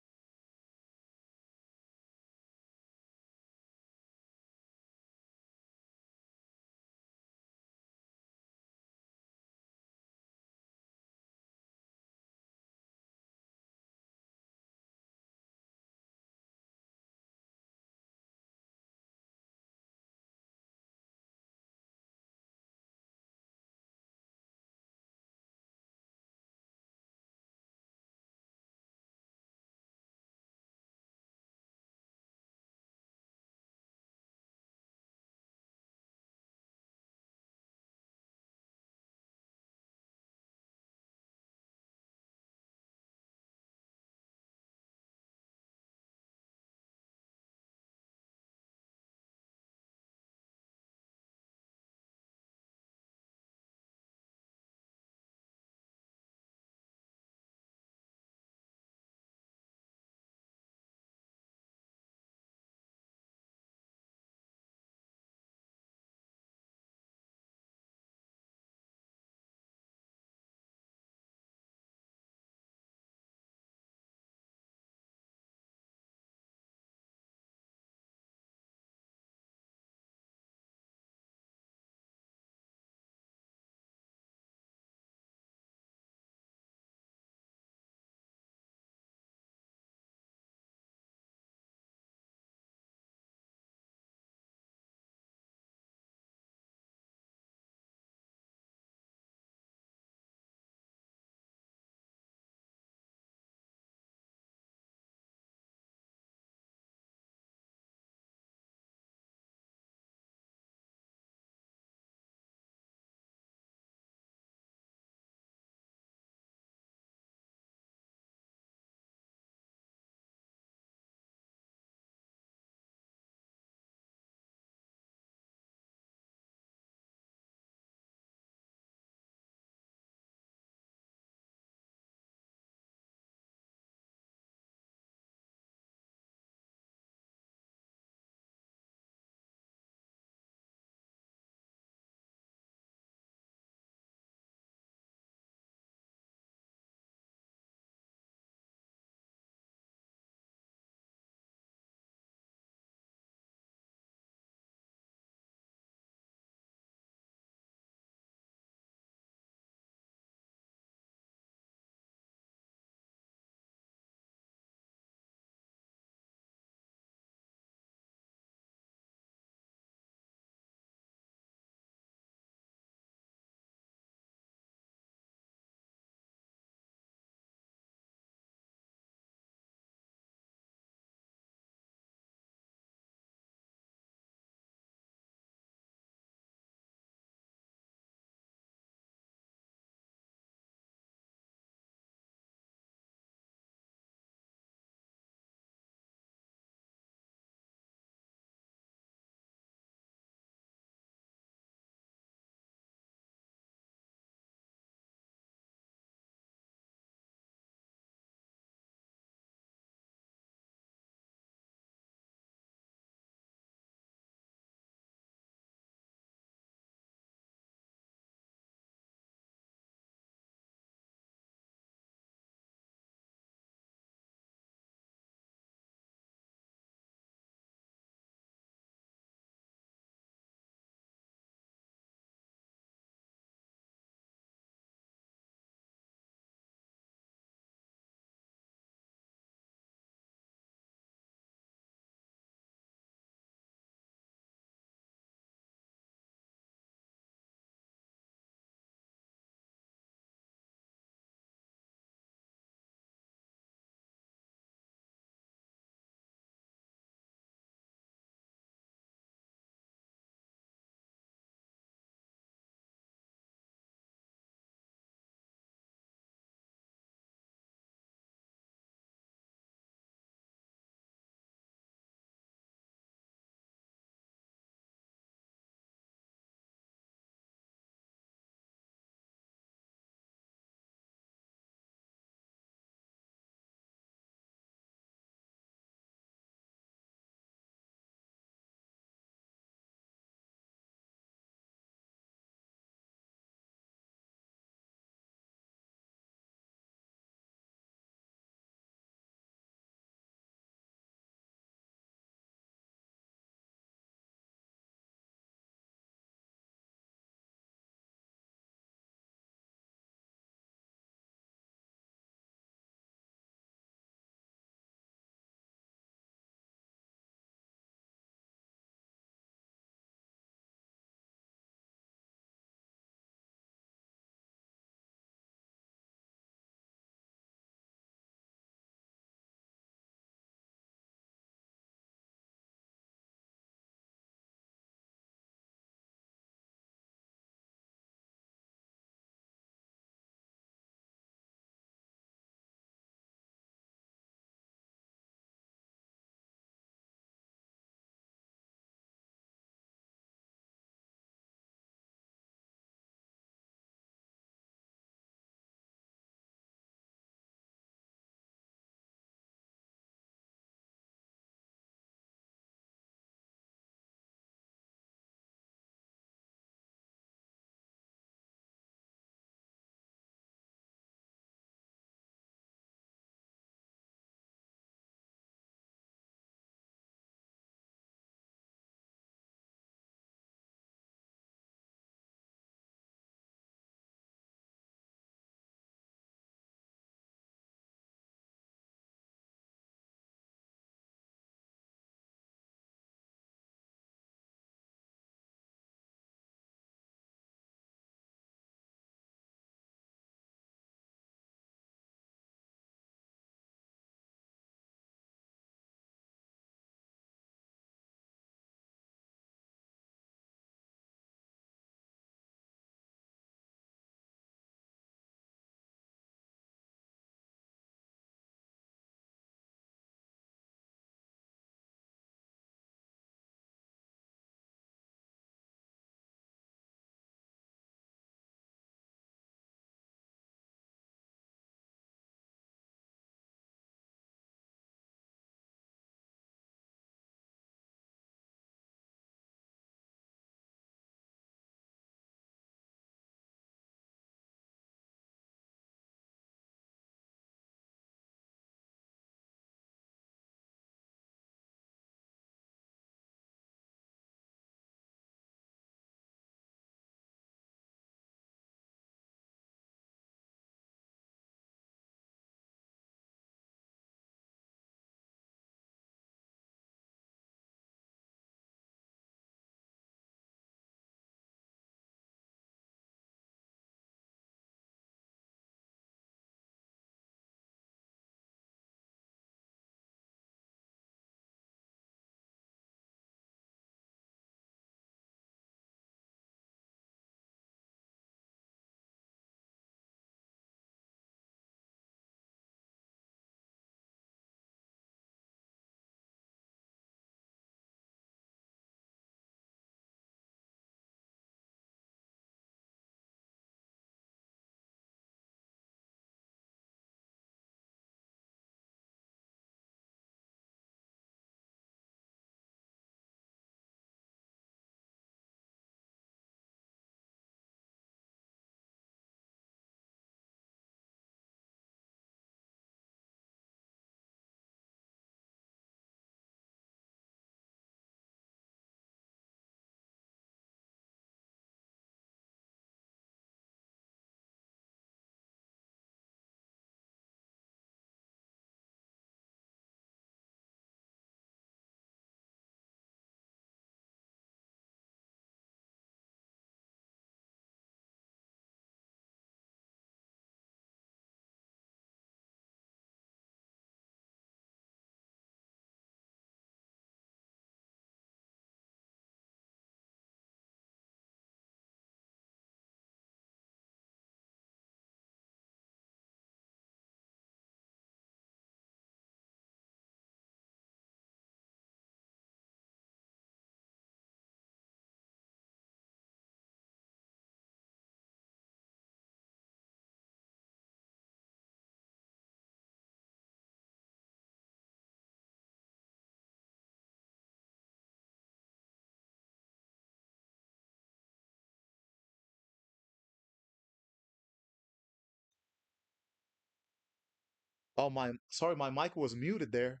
Oh my, sorry, my mic was muted there.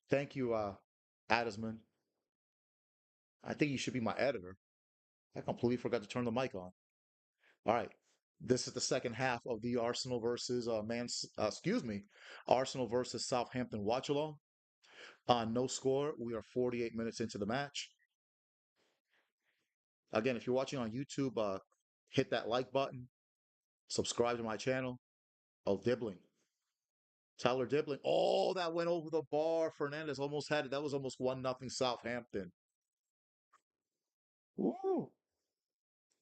Thank you, Adisman. I think you should be my editor. I completely forgot to turn the mic on. All right. This is the second half of the Arsenal versus Arsenal versus Southampton watch along. No score. We are 48 minutes into the match. Again, if you're watching on YouTube, hit that like button, subscribe to my channel. Oh, Dibbling. Tyler Dibbling. Oh, that went over the bar. Fernandez almost had it. That was almost 1-0 Southampton. Woo.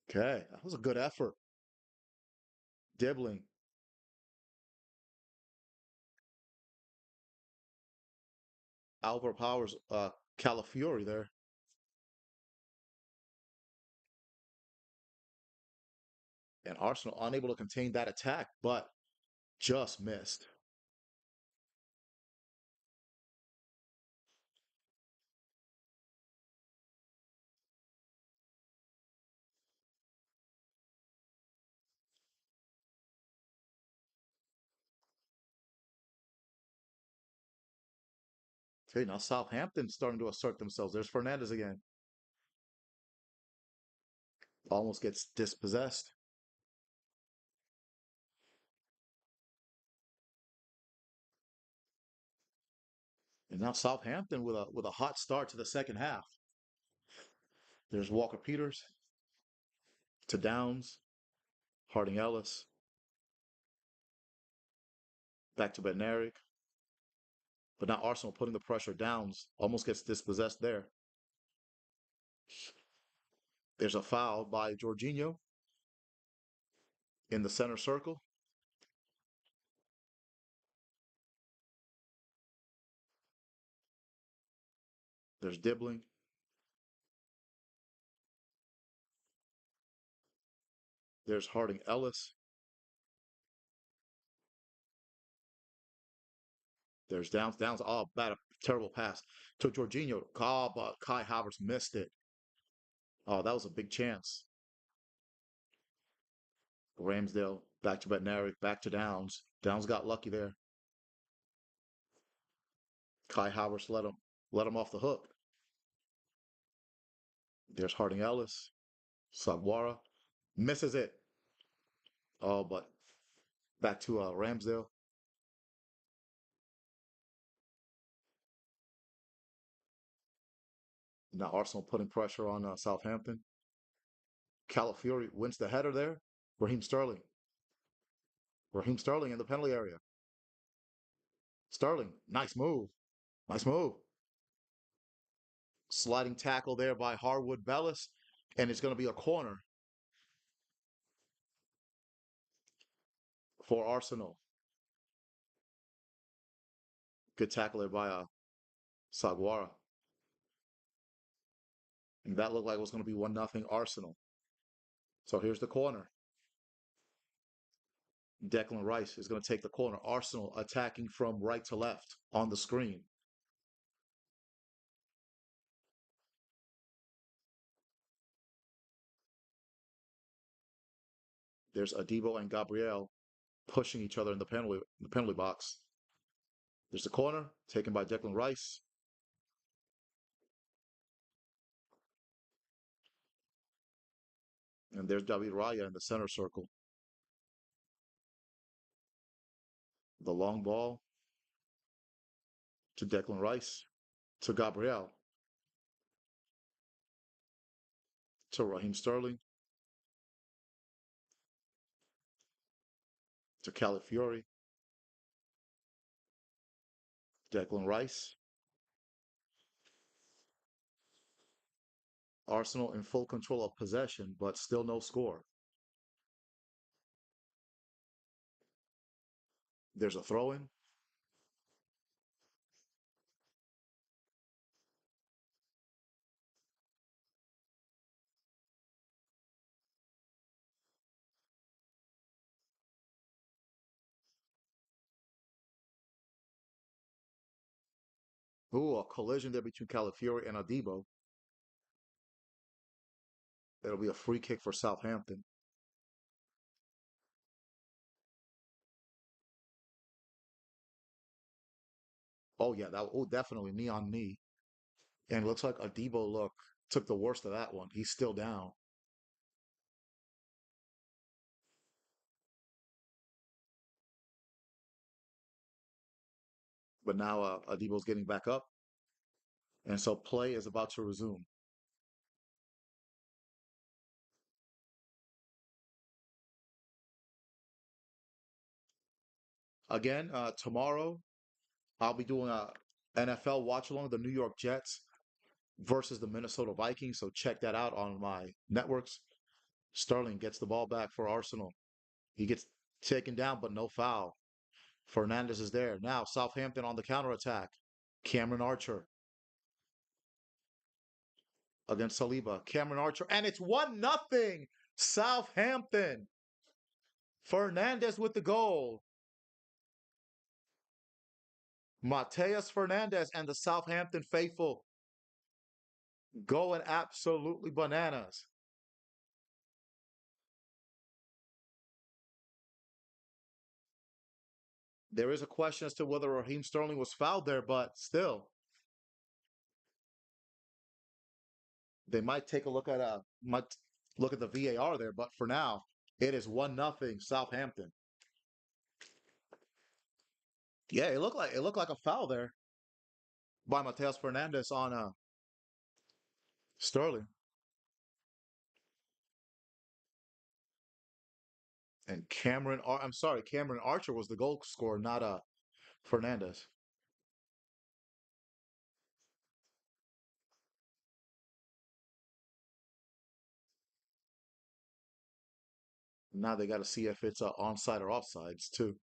Okay, that was a good effort. Dibbling. Alvar Powers, Calafiori there. And Arsenal unable to contain that attack, but just missed. Okay, now Southampton starting to assert themselves. There's Fernandez again. Almost gets dispossessed. And now Southampton with a hot start to the second half. There's Walker Peters to Downs, Harding Ellis, back to Bednarik. But now Arsenal putting the pressure. Downs almost gets dispossessed there. There's a foul by Jorginho in the center circle. There's Dibbling. There's Harding Ellis. There's Downs. Downs. Oh, bad, terrible pass to Jorginho. Oh, but Kai Havertz missed it. Oh, that was a big chance. Ramsdale back to Bednarik, back to Downs. Downs got lucky there. Kai Havertz let him off the hook. There's Harding Ellis. Sagwara misses it. Oh, but back to Ramsdale. Now Arsenal putting pressure on Southampton. Calafiori wins the header there. Raheem Sterling. Raheem Sterling in the penalty area. Sterling, nice move. Nice move. Sliding tackle there by Harwood Bellis. And it's going to be a corner for Arsenal. Good tackle there by Sagwara. And that looked like it was going to be 1-0 Arsenal. So here's the corner. Declan Rice is going to take the corner. Arsenal attacking from right to left on the screen. There's Adibo and Gabriel pushing each other in the penalty box. There's the corner taken by Declan Rice. And there's David Raya in the center circle. The long ball to Declan Rice, to Gabriel, to Raheem Sterling, to Calafiori, Declan Rice. Arsenal in full control of possession, but still no score. There's a throw in. Ooh, a collision there between Calafiori and Adibo. It'll be a free kick for Southampton. Oh yeah, that oh definitely knee on knee. And it looks like Adebo look took the worst of that one. He's still down, but now Adebo's getting back up, and so play is about to resume. Again, tomorrow I'll be doing a NFL watch along the New York Jets versus the Minnesota Vikings. So check that out on my networks. Sterling gets the ball back for Arsenal. He gets taken down, but no foul. Fernandez is there. Now Southampton on the counterattack. Cameron Archer against Saliba. Cameron Archer, and it's 1-0 Southampton. Fernandez with the goal. Mateus Fernandez and the Southampton faithful going absolutely bananas. There is a question as to whether Raheem Sterling was fouled there, but still, they might take a look at might look at the VAR there. But for now, it is 1-0 Southampton. Yeah, it looked like a foul there by Mateus Fernandez on Sterling. And I'm sorry, Cameron Archer was the goal scorer, not Fernandez. Now they got to see if it's onside or offsides too.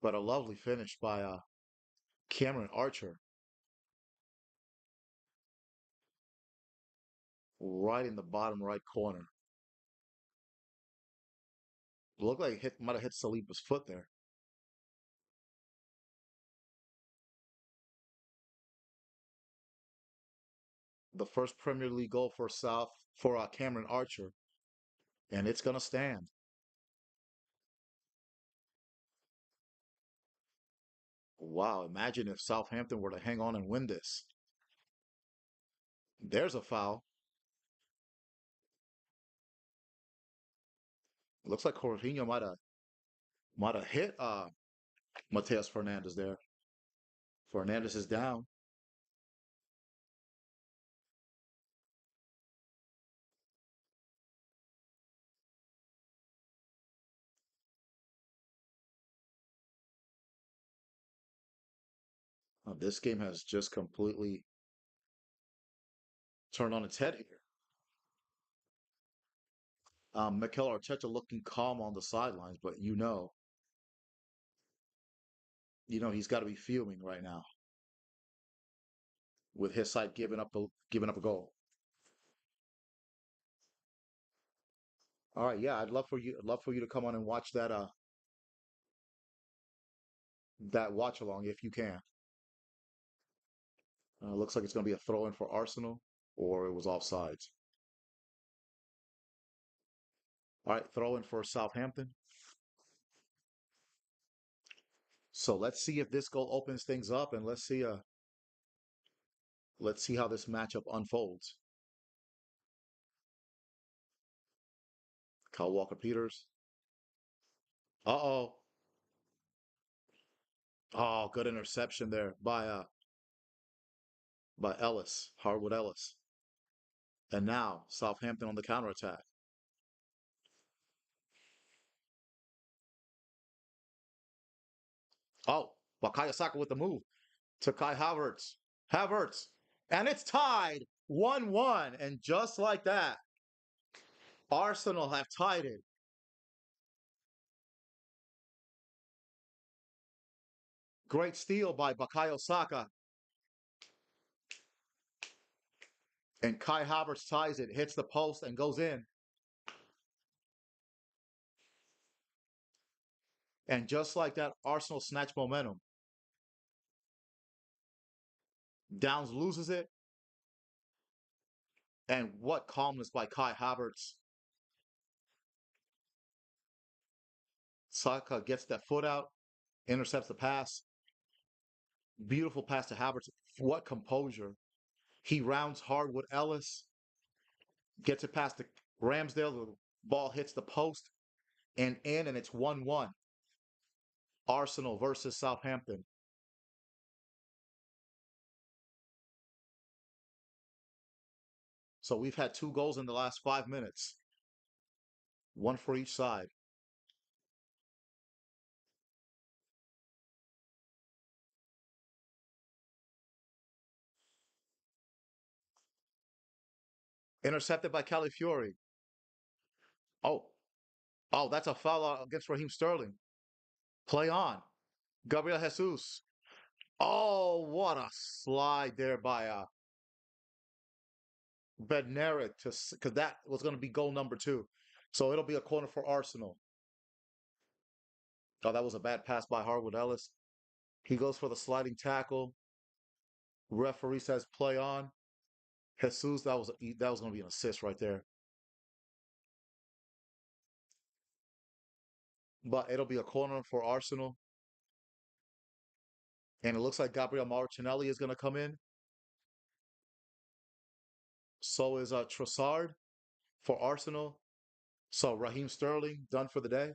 But a lovely finish by Cameron Archer, right in the bottom right corner. Looked like it might have hit Saliba's foot there. The first Premier League goal for Cameron Archer, and it's gonna stand. Wow! Imagine if Southampton were to hang on and win this. There's a foul. Looks like Jorginho might have hit Mateus Fernandez there. Fernandez is down. This game has just completely turned on its head here. Mikel Arteta looking calm on the sidelines, but you know he's got to be fuming right now with his side giving up a goal. All right, yeah, I'd love for you to come on and watch that watch along if you can. Looks like it's going to be a throw in for Arsenal, or it was offsides. All right, throw in for Southampton. So let's see if this goal opens things up, and let's see how this matchup unfolds. Kyle Walker Peters. Uh-oh. Oh, good interception there by Ellis, Harwood Ellis. And now Southampton on the counterattack. Oh, Bakaya Saka with the move to Kai Havertz. Havertz. And it's tied 1-1. And just like that, Arsenal have tied it. Great steal by Bakayo Saka. And Kai Havertz ties it, hits the post, and goes in. And just like that, Arsenal snatch momentum. Downs loses it. And what calmness by Kai Havertz. Saka gets that foot out. intercepts the pass. Beautiful pass to Havertz. What composure. He rounds hard with Ellis, gets it past the Ramsdale. The ball hits the post and in, and it's 1-1. Arsenal versus Southampton. So we've had two goals in the last 5 minutes, one for each side. Intercepted by Calafiori. Oh, oh, that's a foul against Raheem Sterling. Play on. Gabriel Jesus. Oh, what a slide there by Bednarik to because that was going to be goal number two. So it'll be a corner for Arsenal. Oh, that was a bad pass by Harwood Ellis. He goes for the sliding tackle. Referee says play on. Jesus, that was going to be an assist right there. But it'll be a corner for Arsenal. And it looks like Gabriel Martinelli is going to come in. So is Trossard for Arsenal. So Raheem Sterling done for the day.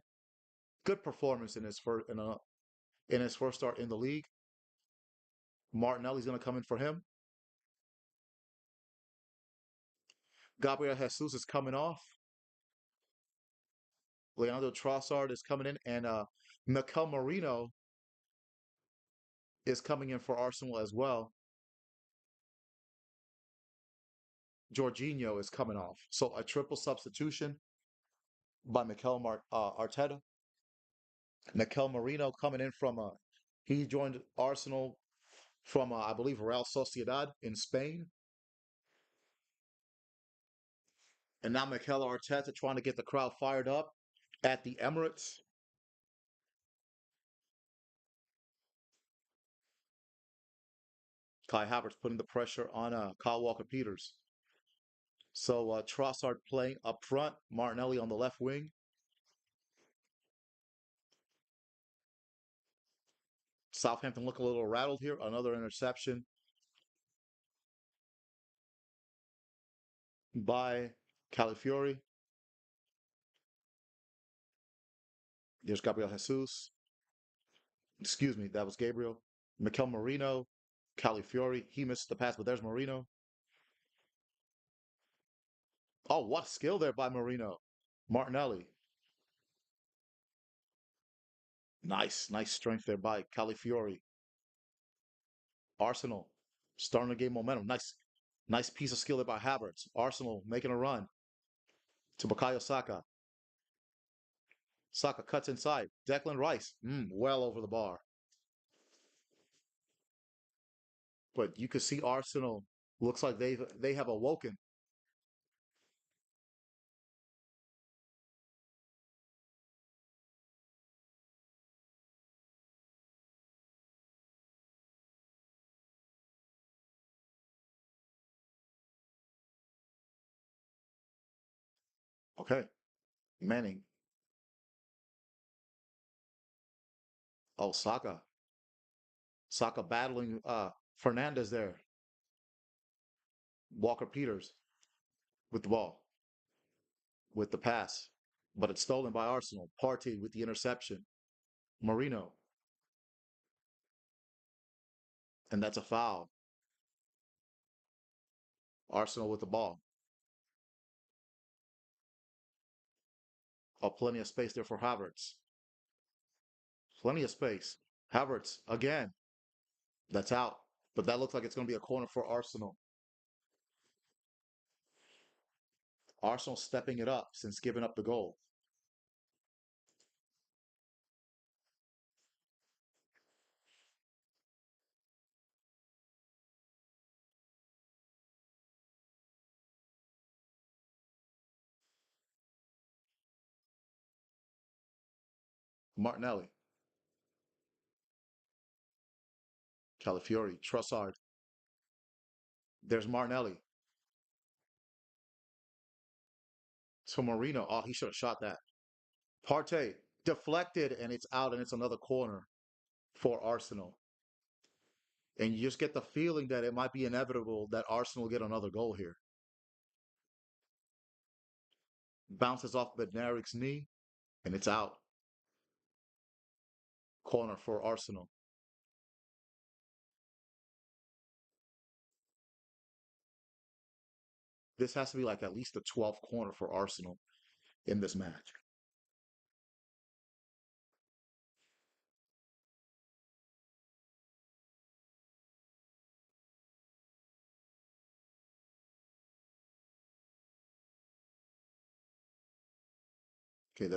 Good performance in his first start in the league. Martinelli's going to come in for him. Gabriel Jesus is coming off. Leandro Trossard is coming in, and Mikel Marino is coming in for Arsenal as well. Jorginho is coming off. So a triple substitution by Arteta. Mikel Marino coming in from he joined Arsenal from I believe Real Sociedad in Spain. And now Mikel Arteta trying to get the crowd fired up at the Emirates. Kai Havertz putting the pressure on Kyle Walker-Peters. So Trossard playing up front, Martinelli on the left wing. Southampton look a little rattled here. Another interception by Calafiori. There's Gabriel Jesus. Excuse me, that was Gabriel. Mikel Marino, Calafiori. He missed the pass, but there's Marino. Oh, what skill there by Marino. Martinelli. Nice strength there by Calafiori. Arsenal starting to gain momentum. Nice piece of skill there by Havertz. Arsenal making a run to Bukayo Saka. Saka cuts inside. Declan Rice, well over the bar. But you could see Arsenal looks like they have awoken. Okay, Manning. Oh, Saka. Saka battling Fernandez there. Walker Peters with the ball, with the pass, but it's stolen by Arsenal. Partey with the interception. Marino, and that's a foul. Arsenal with the ball. Oh, plenty of space there for Havertz. Plenty of space. Havertz again. That's out. But that looks like it's going to be a corner for Arsenal. Arsenal stepping it up since giving up the goal. Martinelli, Calafiori, Trossard. There's Martinelli. To Marino. Oh, he should have shot that. Partey deflected and it's out and it's another corner. for Arsenal. And you just get the feeling that it might be inevitable that Arsenal get another goal here. Bounces off Bednarik's knee, and it's out. Corner for Arsenal. This has to be like at least the 12th corner for Arsenal in this match. Okay,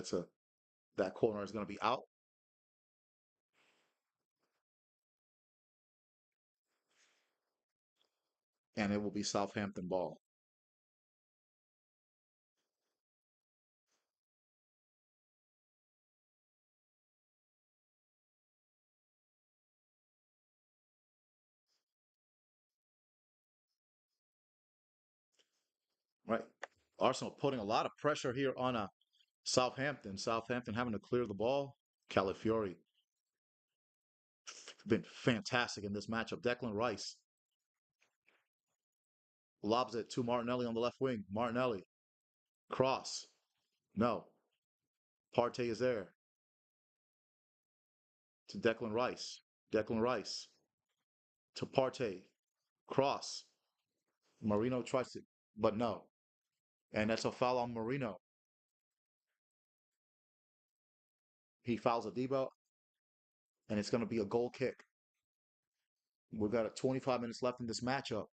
that corner is going to be out, and it will be Southampton ball. Right. Arsenal putting a lot of pressure here on Southampton. Southampton having to clear the ball. Calafiori been fantastic in this matchup. Declan Rice lobs it to Martinelli on the left wing. Martinelli cross. No. Partey is there to Declan Rice. Declan Rice to Partey. Cross. Marino tries to, but no. And that's a foul on Marino. He fouls Adiba, and it's going to be a goal kick. We've got 25 minutes left in this matchup.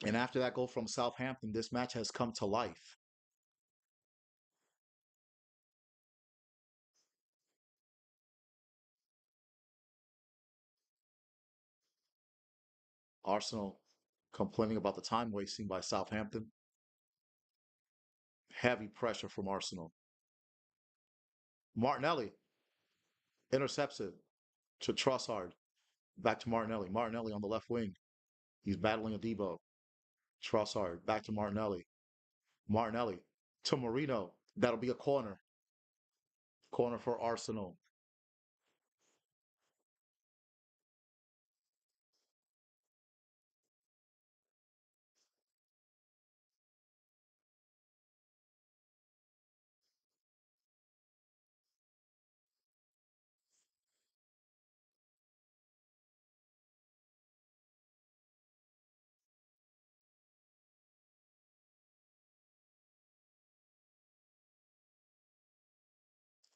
And after that goal from Southampton, this match has come to life. Arsenal complaining about the time wasting by Southampton. Heavy pressure from Arsenal. Martinelli intercepts it to Trossard. Back to Martinelli. Martinelli on the left wing. He's battling Adibo. Trossard back to Martinelli. Martinelli to Marino. That'll be a corner. Corner for Arsenal.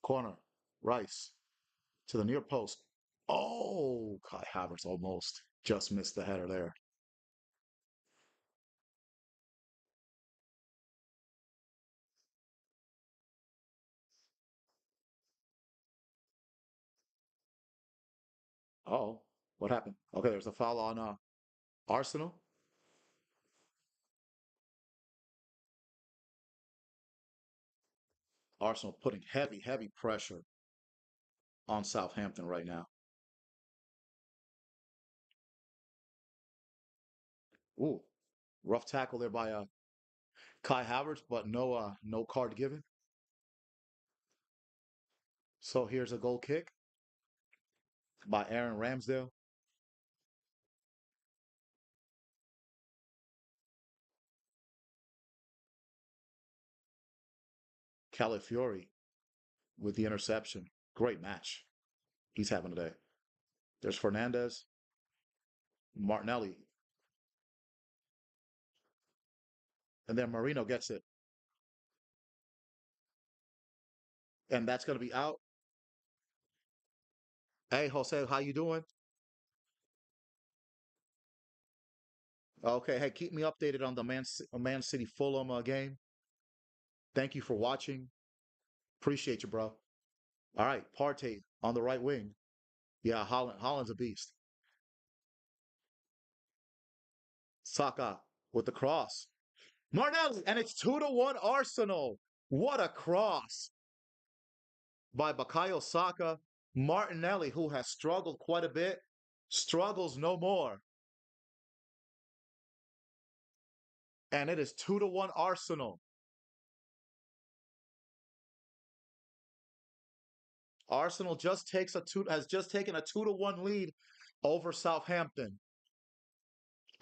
Corner. Rice to the near post. Oh, Kai Havertz almost just missed the header there. Oh, what happened? Okay, there's a foul on Arsenal. Arsenal putting heavy, heavy pressure on Southampton right now. Ooh, rough tackle there by Kai Havertz, but no card given. So here's a goal kick by Aaron Ramsdale. Calafiori with the interception. Great match he's having today. There's Fernandez, Martinelli, and then Marino gets it. And that's going to be out. Hey, Jose, how you doing? Okay, hey, keep me updated on the Man City Fulham game. Thank you for watching. Appreciate you, bro. All right, Partey on the right wing. Yeah, Holland's a beast. Saka with the cross. Martinelli, and it's 2-1 Arsenal. What a cross by Bakayo Saka. Martinelli, who has struggled quite a bit, struggles no more. And it is 2-1 Arsenal. Arsenal just takes a two has just taken a 2-1 lead over Southampton.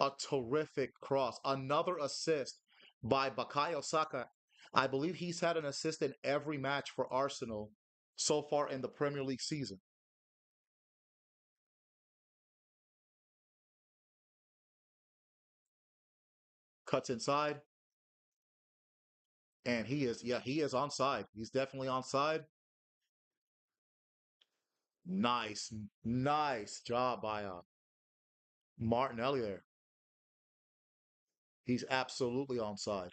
A terrific cross. Another assist by Bakayo Saka. I believe he's had an assist in every match for Arsenal so far in the Premier League season. Cuts inside, and he is onside. He's definitely onside. Nice, nice job by Martinelli there. He's absolutely onside.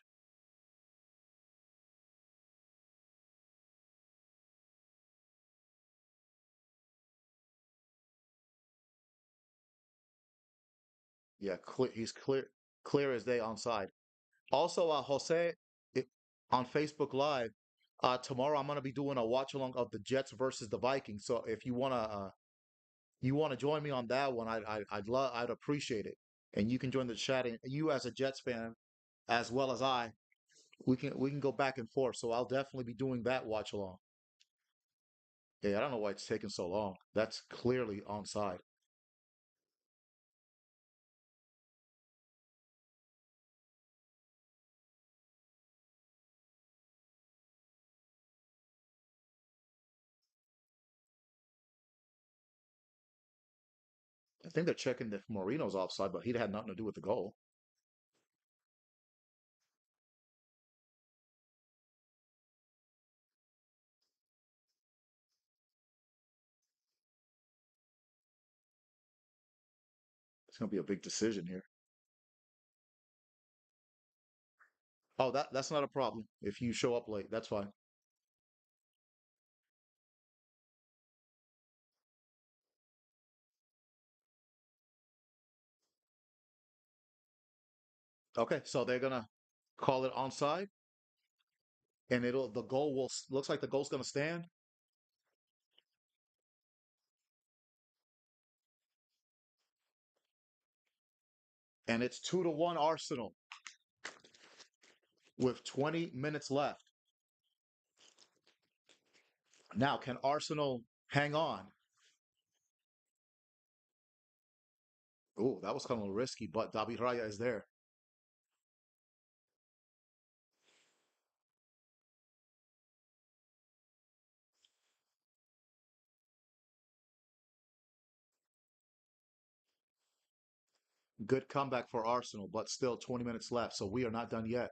Yeah, he's clear as day onside. Also, Jose, it, on Facebook Live, tomorrow I'm going to be doing a watch along of the Jets versus the Vikings. So if you want to join me on that one, I'd appreciate it. And you can join the chat. And you as a Jets fan, as well as we can go back and forth. So I'll definitely be doing that watch along. Yeah, I don't know why it's taking so long. That's clearly onside. I think they're checking if Marino's offside, but he had nothing to do with the goal. It's going to be a big decision here. Oh, that's not a problem. If you show up late, that's fine. Okay, so they're gonna call it onside, and it'll the goal will looks like the goal's gonna stand, and it's 2-1 Arsenal with 20 minutes left. Now, can Arsenal hang on? Oh, that was kind of risky, but David Raya is there. Good comeback for Arsenal, but still 20 minutes left, so we are not done yet.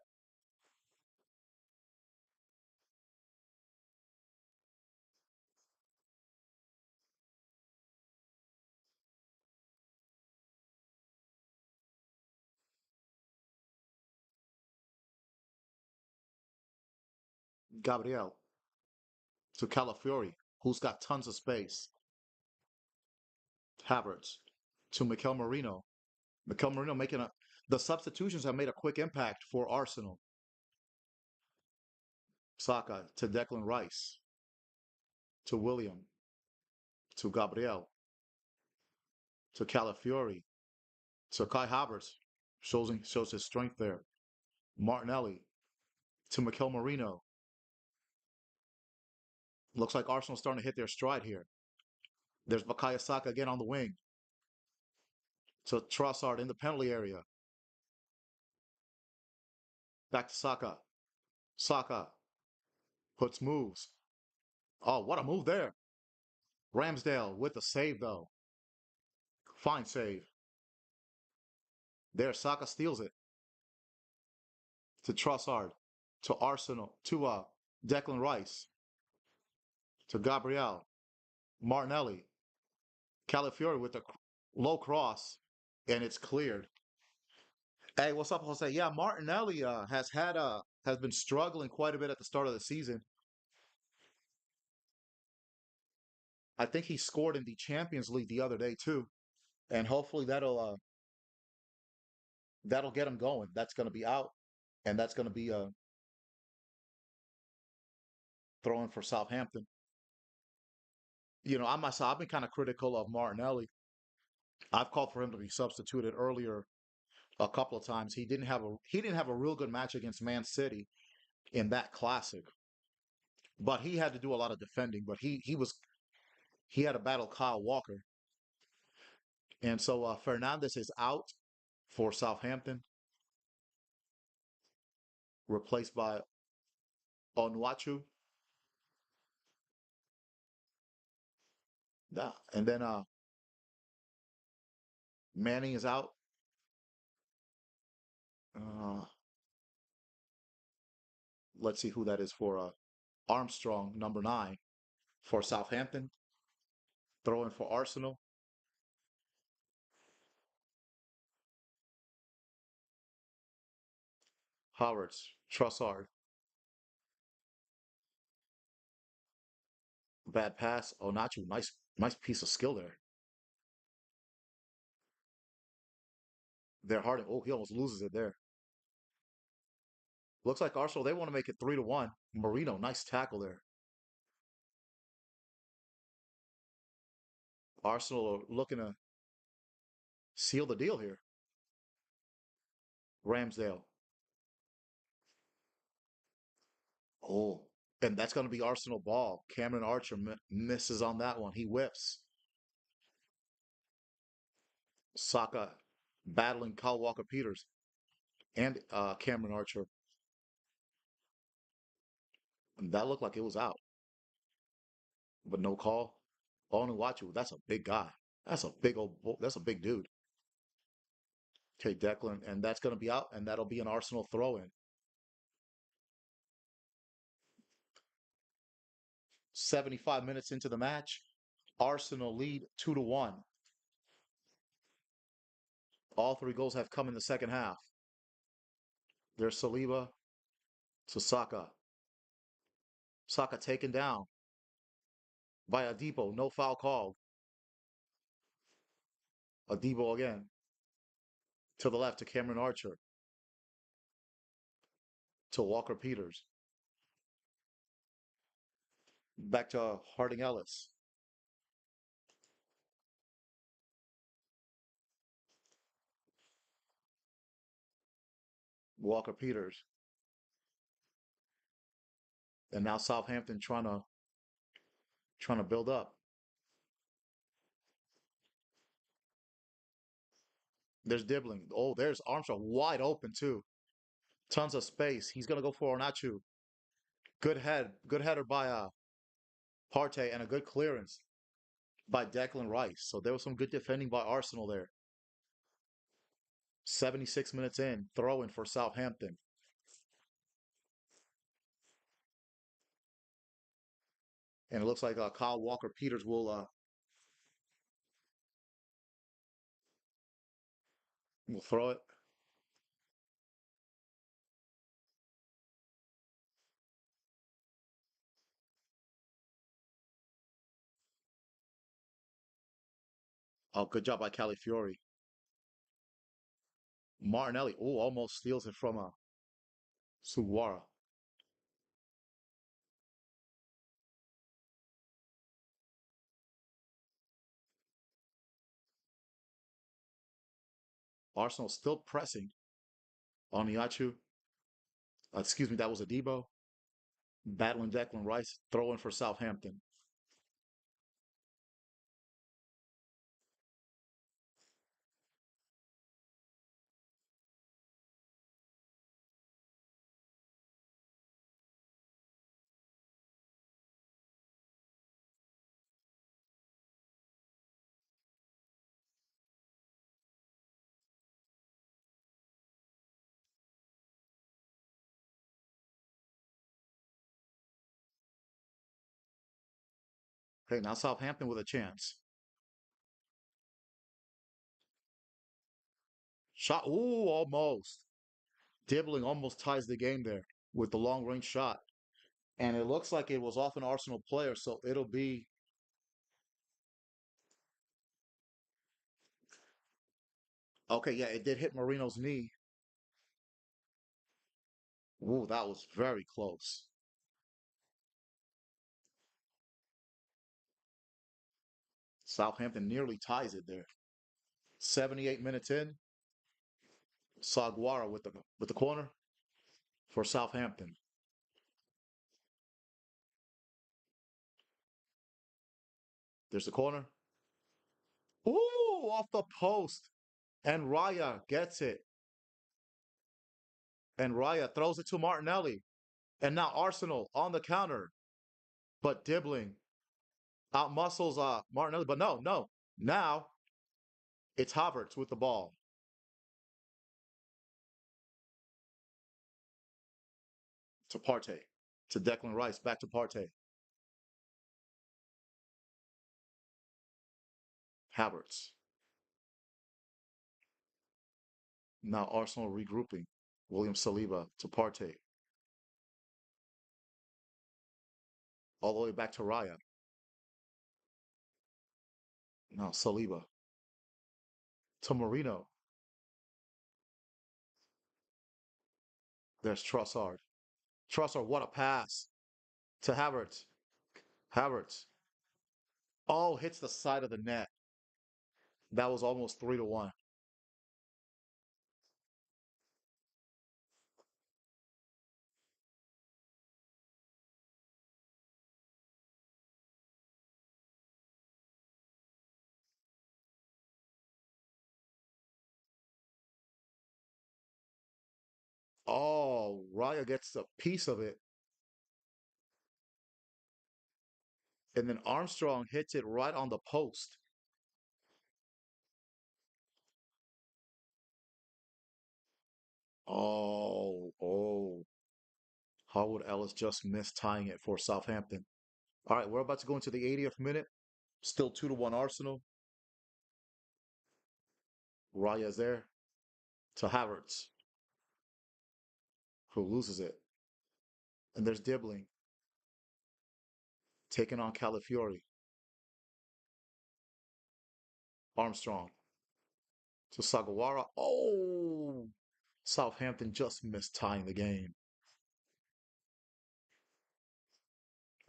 Gabriel to Calafiori, who's got tons of space. Havertz to Mikel Marino. Mikel Marino making a. The substitutions have made a quick impact for Arsenal. Saka to Declan Rice to William to Gabriel to Calafiori to Kai Havertz. Shows his strength there. Martinelli to Mikel Marino. Looks like Arsenal's starting to hit their stride here. There's Bukayo Saka again on the wing to Trossard in the penalty area. Back to Saka. Saka puts moves. Oh, what a move there. Ramsdale with the save though. Fine save. There, Saka steals it to Trossard, to Arsenal, to Declan Rice, to Gabriel, Martinelli, Calafiori with a low cross, and it's cleared. Hey, what's up, Jose? Yeah, Martinelli has been struggling quite a bit at the start of the season. I think he scored in the Champions League the other day too, and hopefully that'll get him going. That's going to be out, and that's going to be throwing for Southampton. I myself I've been kind of critical of Martinelli. I've called for him to be substituted earlier a couple of times. He didn't have a real good match against Man City in that classic, but he had to do a lot of defending. But he was He had to battle Kyle Walker. And so Fernandez is out for Southampton, replaced by Onwachu. Yeah. And then Manning is out. Uh, let's see who that is for Armstrong, number 9, for Southampton. Throwing for Arsenal. Howards, Trossard. Bad pass. Onachu, nice piece of skill there. They're hard. Oh, he almost loses it there. Looks like Arsenal, they want to make it 3-1. Marino, nice tackle there. Arsenal are looking to seal the deal here. Ramsdale. Oh, and that's going to be Arsenal ball. Cameron Archer misses on that one. He whiffs. Saka battling Kyle Walker Peters and Cameron Archer. And that looked like it was out, but no call. Onuachu, that's a big guy. That's a big that's a big dude. Okay, Declan, and that's going to be out, and that'll be an Arsenal throw-in. 75 minutes into the match, Arsenal lead 2-1. All 3 goals have come in the second half. There's Saliba to Saka. Saka taken down by Adibo. No foul called. Adibo again. To the left to Cameron Archer. To Walker Peters. Back to Harding Ellis. Walker Peters. And now Southampton trying to build up. There's Dibbling. Oh, there's Armstrong wide open too. Tons of space. He's gonna go for Onachu. Good header by Partey and a good clearance by Declan Rice. So there was some good defending by Arsenal there. 76 minutes in, throw in for Southampton. And it looks like Kyle Walker Peters will throw it. Oh, good job by Califiori. Martinelli, oh, almost steals it from Suwara. Arsenal still pressing on Iachu. Excuse me, that was a Debo. Battling Declan Rice, throwing for Southampton. Okay, now Southampton with a chance. Shot, ooh, almost. Dibbling almost ties the game there with the long range shot. And it looks like it was off an Arsenal player, so it'll be okay. Yeah, it did hit Marino's knee. Ooh, that was very close. Southampton nearly ties it there. 78 minutes in, Saguara with the corner for Southampton. There's the corner. Ooh, off the post. And Raya gets it. And Raya throws it to Martinelli. And now Arsenal on the counter. But Dibbling outmuscles Martinelli. But no, no. Now it's Havertz with the ball to Partey. To Declan Rice. Back to Partey. Havertz. Now Arsenal regrouping. William Saliba to Partey. All the way back to Raya. Now Saliba to Marino. There's Trossard. Trossard, what a pass to Havertz. Havertz. Oh, hits the side of the net. That was almost 3-1. Oh, Raya gets a piece of it. And then Armstrong hits it right on the post. Oh. Harwood Ellis just missed tying it for Southampton. All right, we're about to go into the 80th minute. Still 2-1 Arsenal. Raya's there to Havertz, who loses it. And there's Dibbling taking on Calafiori. Armstrong to Sagawara. Oh, Southampton just missed tying the game.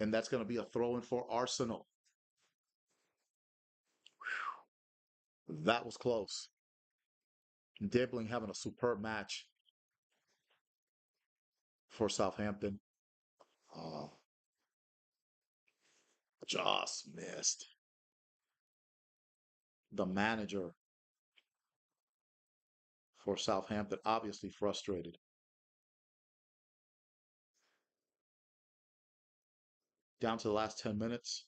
And that's going to be a throw in for Arsenal. That was close. Dibbling having a superb match for Southampton. Oh, just missed. The manager for Southampton obviously frustrated. Down to the last 10 minutes.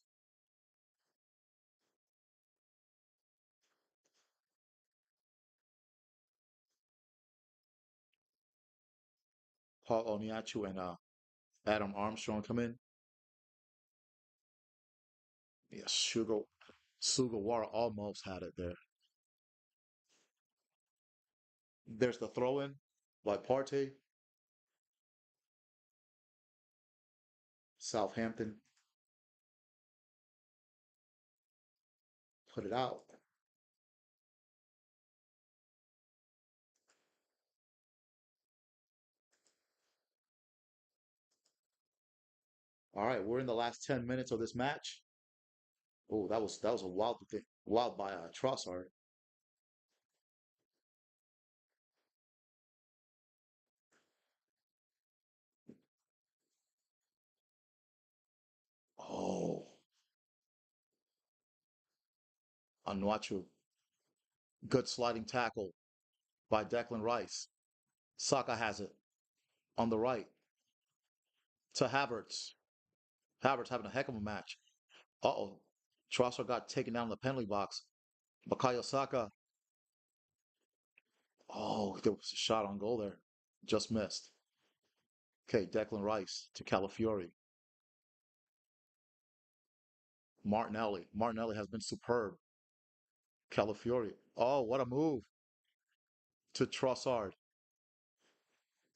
Paul Oniachu and Adam Armstrong come in. Yes, Sugawara almost had it there. There's the throw in by Partey. Southampton put it out. All right, we're in the last 10 minutes of this match. Oh, that was a wild thing, wild by Trossard. Oh, Anuachu. Good sliding tackle by Declan Rice. Saka has it on the right to Havertz. Havertz having a heck of a match. Uh-oh. Trossard got taken down in the penalty box. Bukayo Saka. Oh, there was a shot on goal there. Just missed. Okay, Declan Rice to Calafiori. Martinelli. Martinelli has been superb. Calafiori. Oh, what a move to Trossard.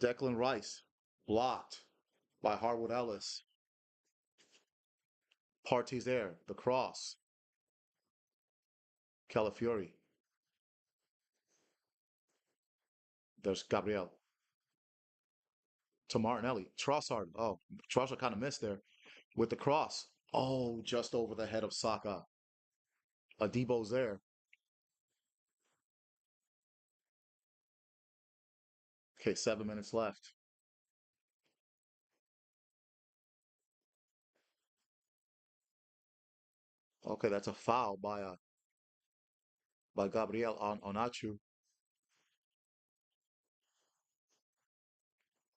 Declan Rice. Blocked by Harwood Ellis. Partey's there. The cross. Calafiori. There's Gabriel. To Martinelli. Trossard. Oh, Trossard kind of missed there with the cross. Oh, just over the head of Saka. Adebo's there. Okay, 7 minutes left. Okay, that's a foul by Gabriel on Onachu.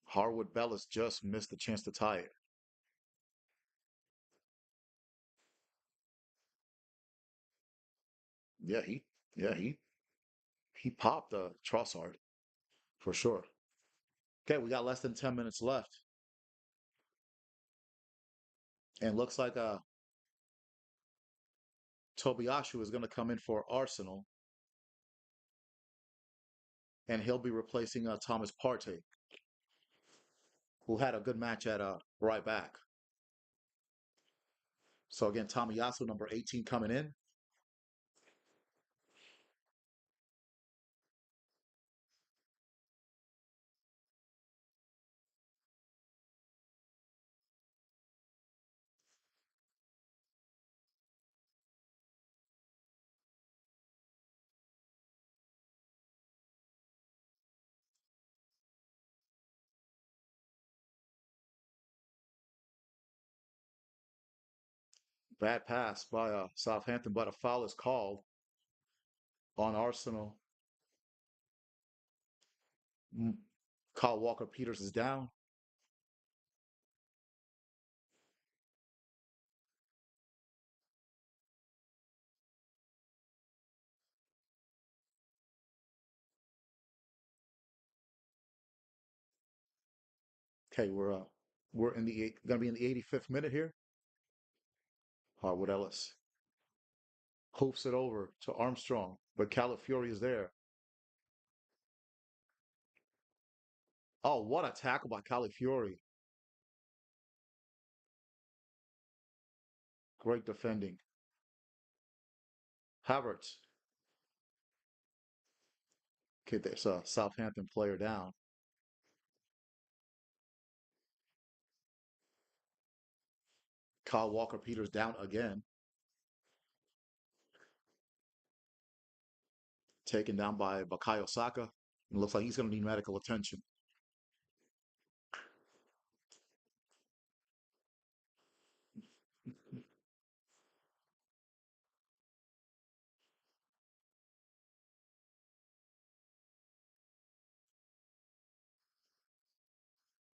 Harwood Bellis just missed the chance to tie it. Yeah, yeah he popped Trossard for sure. Okay, we got less than 10 minutes left, and looks like Tobiyasu is going to come in for Arsenal, and he'll be replacing Thomas Partey, who had a good match at right back. So again, Tomiyasu, number 18, coming in. Bad pass by Southampton, but a foul is called on Arsenal. Mm, Kyle Walker Peters is down. Okay, we're in the gonna be in the 85th minute here. Harwood Ellis hoops it over to Armstrong, but Calafiori is there. Oh, what a tackle by Calafiori! Great defending. Havertz. Okay, there's a Southampton player down. Kyle Walker Peters down again, taken down by Bakayo Saka. It looks like he's going to need medical attention.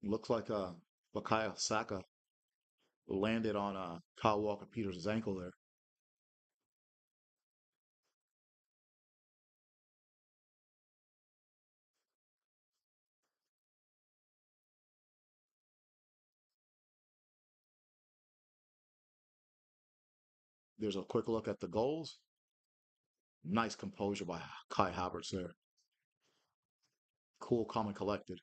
Looks like Bakayo Saka landed on Kyle Walker Peters' ankle there. There's a quick look at the goals. Nice composure by Kai Havertz there. Cool, calm, and collected.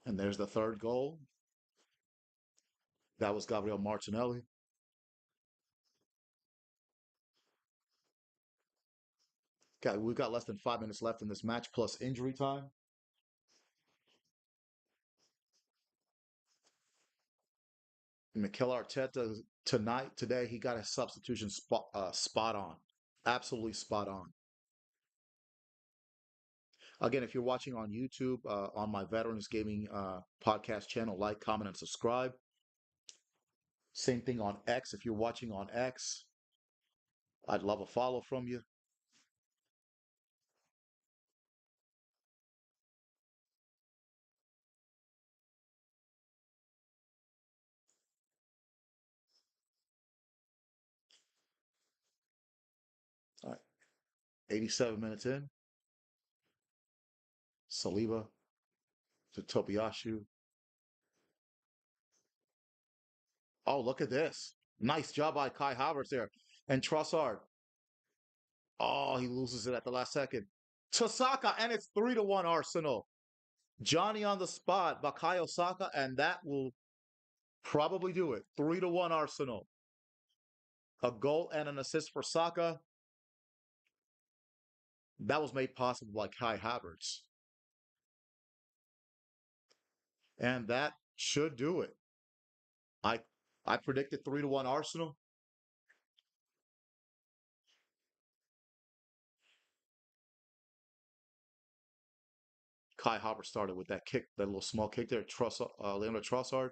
And there's the third goal. That was Gabriel Martinelli. We've got less than 5 minutes left in this match plus injury time. Mikel Arteta today he got his substitution spot on, absolutely spot on. Again, if you're watching on YouTube on my Veterans Gaming podcast channel, like, comment, and subscribe. Same thing on X. If you're watching on X, I'd love a follow from you. All right, 87 minutes in. Saliba to Tobiyasu. Oh, look at this! Nice job by Kai Havertz there, and Trossard. Oh, he loses it at the last second. To Saka, and it's 3-1 Arsenal. Johnny on the spot, Bakayo Saka, and that will probably do it. 3-1 Arsenal. A goal and an assist for Saka. That was made possible by Kai Havertz. And that should do it. I I predicted 3-1 Arsenal. Kai Havertz started with that kick, that little small kick there. Leandro Trossard.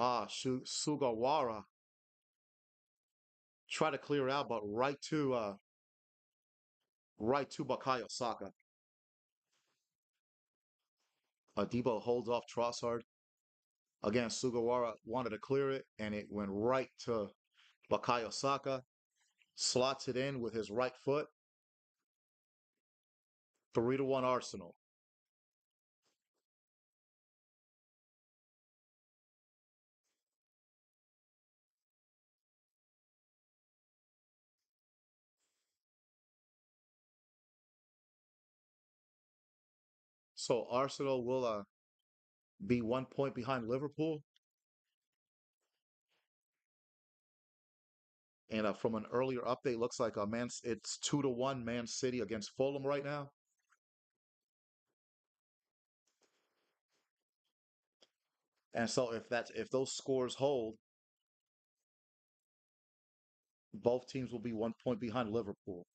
Sugawara try to clear out, but right to Bakayo Saka. Debo holds off Trossard. Again, Sugawara wanted to clear it, and it went right to Bakayo Saka. Slots it in with his right foot. 3-1 Arsenal. So Arsenal will be 1 point behind Liverpool. And from an earlier update, looks like it's 2-1 Man City against Fulham right now. And so if those scores hold, both teams will be 1 point behind Liverpool.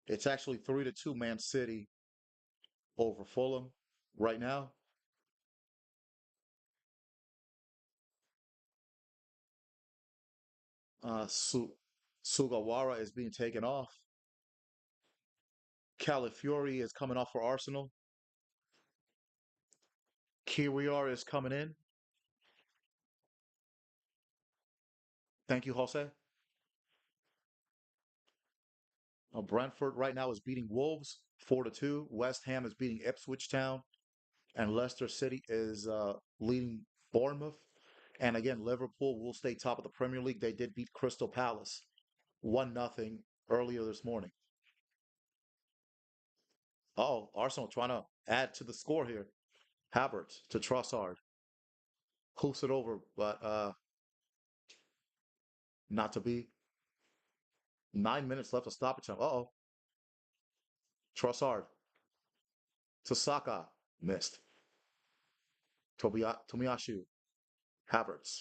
It's actually 3-2 Man City over Fulham right now. Sugawara is being taken off. Calafiori is coming off for Arsenal. Kiriar is coming in. Thank you, Jose. Brentford right now is beating Wolves 4-2. West Ham is beating Ipswich Town, and Leicester City is leading Bournemouth. And again, Liverpool will stay top of the Premier League. They did beat Crystal Palace 1-0 earlier this morning. Oh, Arsenal trying to add to the score here. Havertz to Trossard. Hoofs it over, but not to be. 9 minutes left of stoppage time. Uh-oh. Trossard to Saka. Missed. Tomiyasu. Havertz.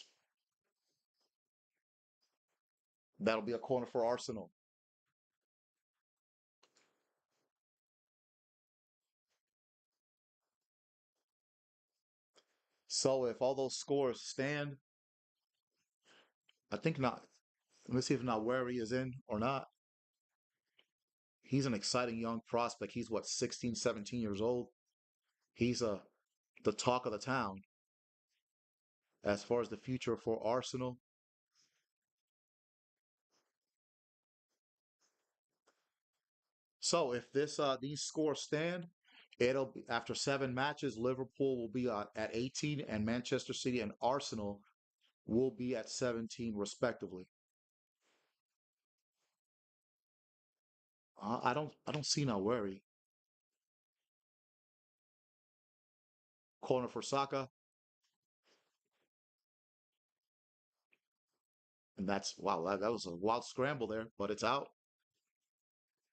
That'll be a corner for Arsenal. So if all those scores stand, I think not. Let me see if not Wary is in or not. He's an exciting young prospect. He's what, 16, 17 years old. He's the talk of the town as far as the future for Arsenal. So if this these scores stand, it'll be after 7 matches, Liverpool will be at 18, and Manchester City and Arsenal will be at 17 respectively. I don't see no worry. Corner for Saka, and that's wow. That was a wild scramble there, but it's out.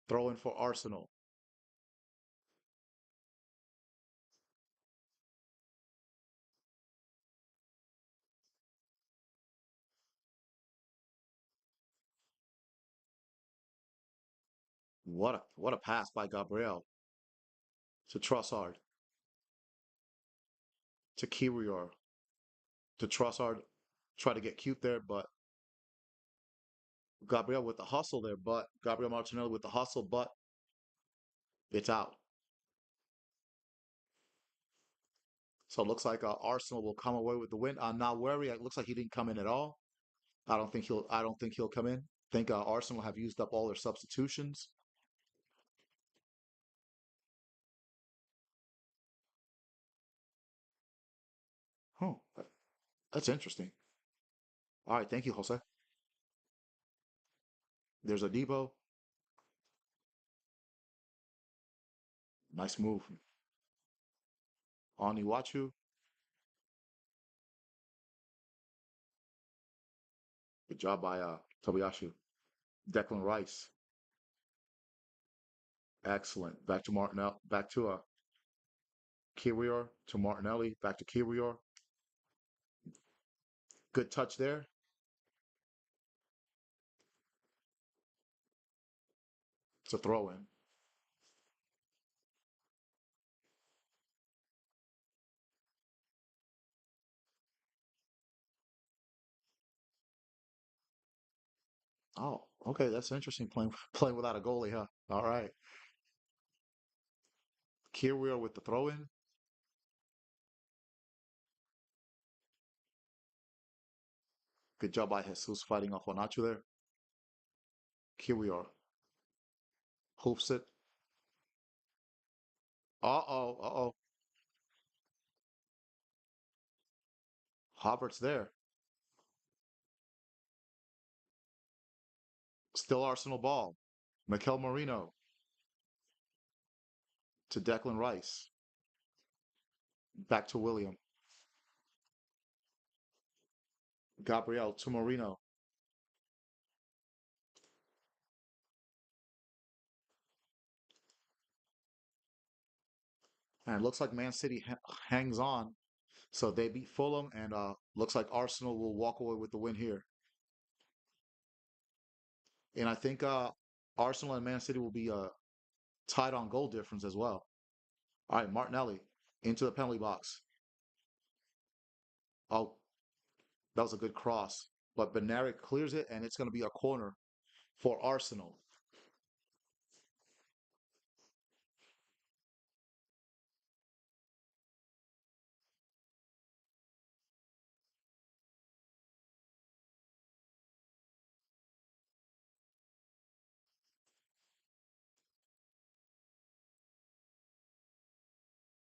Throw in for Arsenal. What a pass by Gabriel to Trossard to Kirior to Trossard. Try to get cute there, but Gabriel with the hustle there, but Gabriel Martinelli with the hustle, but it's out. So it looks like Arsenal will come away with the win. I'm not worried. It looks like he didn't come in at all. I don't think he'll come in. I think Arsenal have used up all their substitutions. Oh, that's interesting. All right, thank you, Jose. There's a Debo. Nice move. Oniwachu. Good job by Tobiyasu. Declan Rice. Excellent. Back to Martinelli. Back to Kirior to Martinelli. Back to Kirior. Good touch there. It's a throw in. Oh, okay, that's interesting. Playing without a goalie, huh? All right. Here we are with the throw in. Good job by Jesus fighting off Onachu there. Here we are. Hoops it. Uh-oh, uh-oh. Havertz there. Still Arsenal ball. Mikel Marino to Declan Rice. Back to William. Gabriel to Marino. And it looks like Man City hangs on. So they beat Fulham, and looks like Arsenal will walk away with the win here. And I think Arsenal and Man City will be tied on goal difference as well. All right, Martinelli into the penalty box. Oh, that was a good cross. But Benaric clears it, and it's going to be a corner for Arsenal.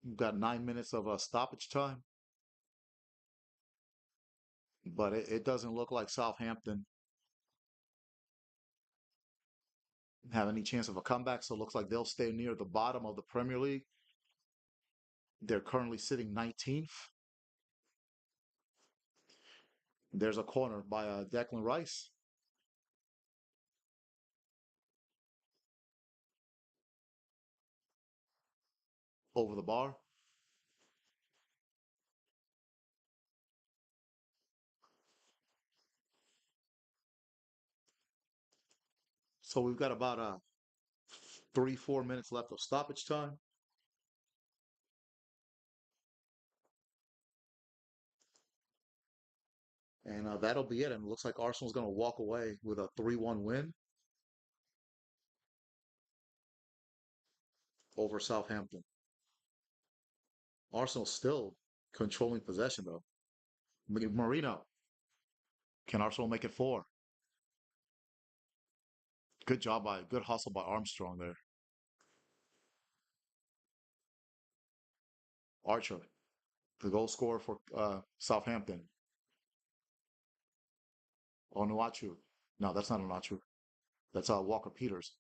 We've got 9 minutes of stoppage time, but it doesn't look like Southampton have any chance of a comeback. So it looks like they'll stay near the bottom of the Premier League. They're currently sitting 19th. There's a corner by Declan Rice over the bar. So we've got about 3, 4 minutes left of stoppage time. And that'll be it. And it looks like Arsenal's going to walk away with a 3-1 win over Southampton. Arsenal still controlling possession, though. Marino, can Arsenal make it 4? Good hustle by Armstrong there. Archer, the goal scorer for Southampton. Onuachu. No, that's not Onuachu. That's Walker Peters.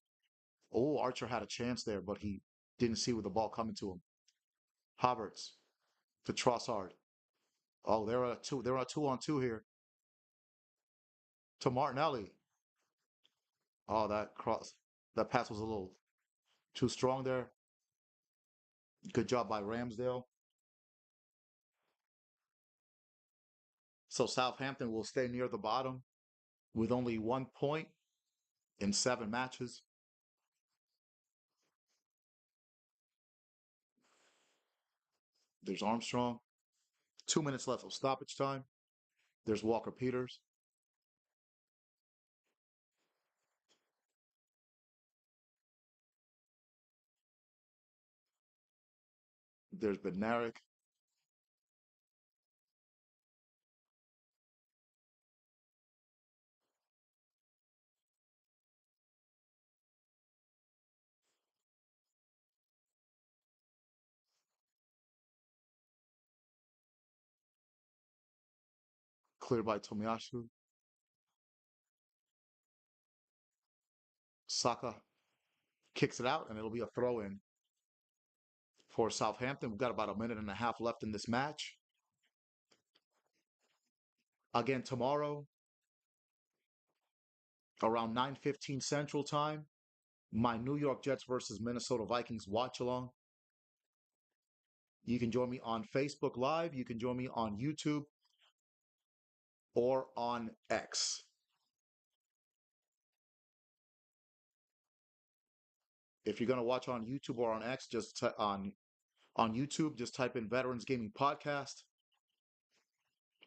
Oh, Archer had a chance there, but he didn't see with the ball coming to him. Havertz to Trossard. Oh, they're a two. They're on a 2-on-2 here to Martinelli. Oh, that pass was a little too strong there. Good job by Ramsdale. So Southampton will stay near the bottom with only 1 point in 7 matches. There's Armstrong. 2 minutes left of stoppage time. There's Walker Peters. There's Bednarik. Cleared by Tomiyasu. Saka kicks it out, and it'll be a throw in for Southampton. We've got about a minute and a half left in this match. Again, tomorrow, around 9:15 Central Time, my New York Jets versus Minnesota Vikings watch along. You can join me on Facebook Live. You can join me on YouTube or on X. If you're going to watch on YouTube or on X, on YouTube, just type in Veterans Gaming Podcast.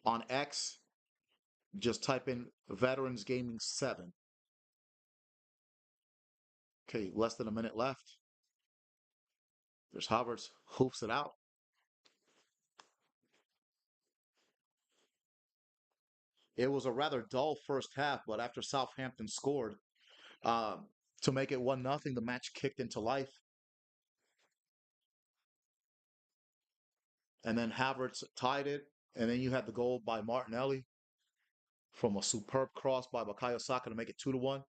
On X, just type in Veterans Gaming 7. Okay, less than a minute left. There's Havertz, hoops it out. It was a rather dull first half, but after Southampton scored um, to make it 1-0, the match kicked into life. And then Havertz tied it. And then you had the goal by Martinelli from a superb cross by Bukayo Saka to make it 2-1.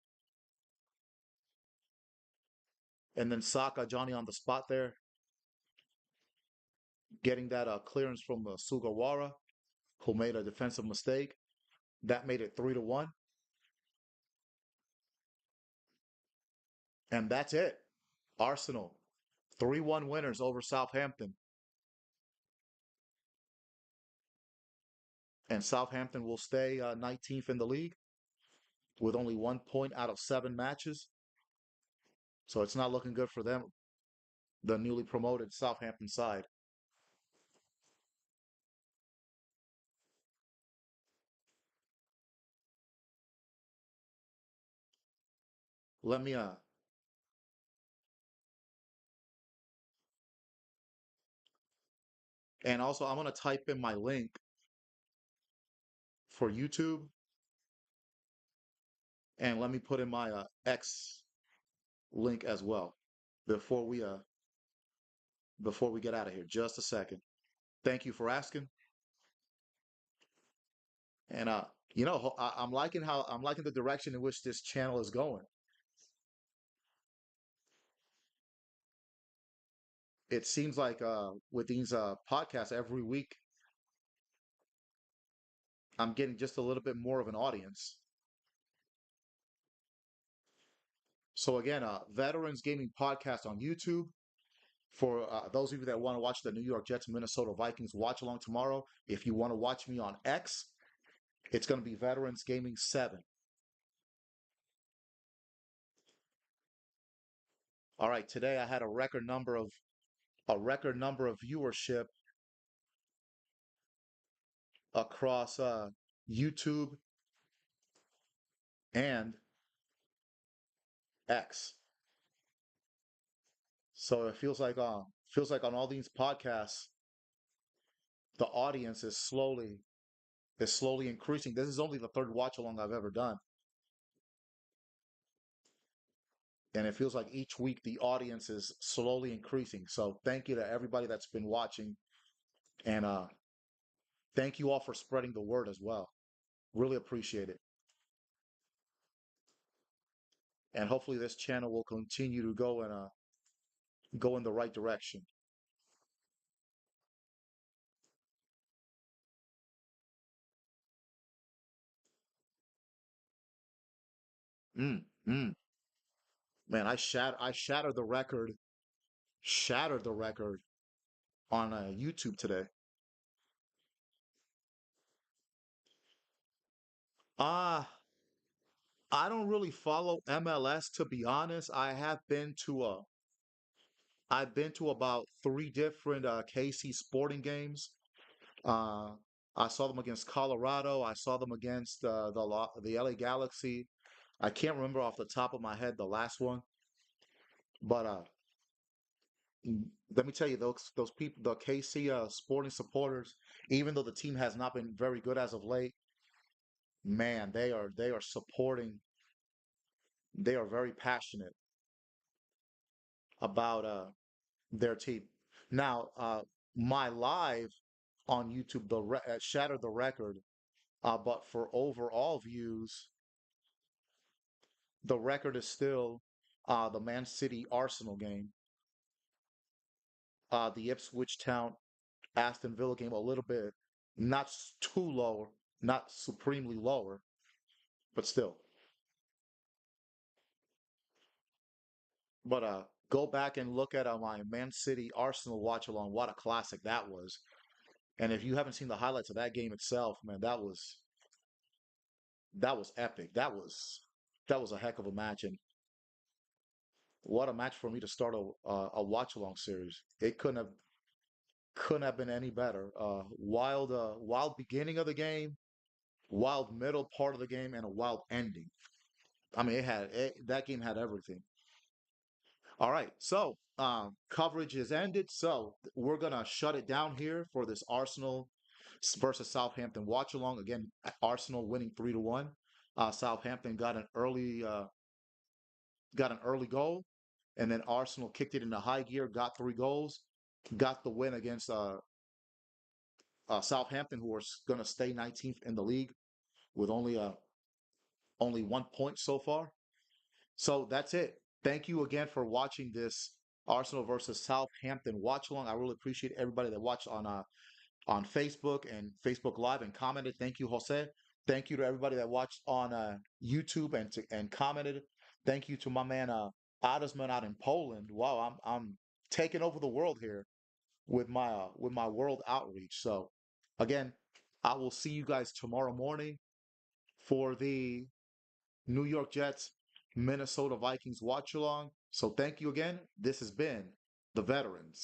And then Saka, Johnny on the spot there, getting that clearance from Sugawara, who made a defensive mistake. That made it 3-1. And that's it. Arsenal, 3-1 winners over Southampton. And Southampton will stay 19th in the league with only 1 point out of 7 matches. So it's not looking good for them, the newly promoted Southampton side. Let me and also I'm gonna type in my link for YouTube, and let me put in my X link as well before we uh before we get out of here. Just a second. Thank you for asking. And I'm liking the direction in which this channel is going. It seems like with these podcasts every week, I'm getting just a little bit more of an audience. So again, Veterans Gaming Podcast on YouTube. For those of you that want to watch the New York Jets Minnesota Vikings watch along tomorrow, if you want to watch me on X, it's going to be Veterans Gaming 7. All right, today I had a record number of viewership across YouTube and X. So it feels like on all these podcasts, the audience is slowly increasing. This is only the third watch along I've ever done, and it feels like each week the audience is slowly increasing. So thank you to everybody that's been watching, and thank you all for spreading the word as well. Really appreciate it, and hopefully this channel will continue to go in the right direction. Mm, mm. Man, I shattered the record on YouTube today. Ah, I don't really follow MLS to be honest. I've been to about three different KC Sporting games. Uh, I saw them against Colorado. I saw them against the LA Galaxy. I can't remember off the top of my head the last one, but let me tell you, those people, the KC Sporting supporters, even though the team has not been very good as of late, man, they are supporting. They are very passionate about their team. Now, my live on YouTube shattered the record, but for overall views, the record is still the Man City Arsenal game, the Ipswich Town Aston Villa game, a little bit not too low, not supremely lower, but still. But go back and look at my Man City Arsenal watch along. What a classic that was! And if you haven't seen the highlights of that game itself, man, that was epic. That was a heck of a match, and what a match for me to start a watch along series. It couldn't have been any better. Wild beginning of the game, wild middle part of the game, and a wild ending. I mean, that game had everything. All right, so coverage is ended. So we're gonna shut it down here for this Arsenal versus Southampton watch along. Again, Arsenal winning 3-1. Southampton got an early goal, and then Arsenal kicked it into high gear, got 3 goals, got the win against Southampton, who are going to stay 19th in the league with only 1 point so far. So that's it. Thank you again for watching this Arsenal versus Southampton watch along. I really appreciate everybody that watched on Facebook and Facebook Live and commented. Thank you, Jose. Thank you to everybody that watched on YouTube and commented. Thank you to my man Adesman out in Poland. Wow, I'm taking over the world here with my world outreach. So again, I will see you guys tomorrow morning for the New York Jets Minnesota Vikings watch along. So thank you again. This has been the Veterans.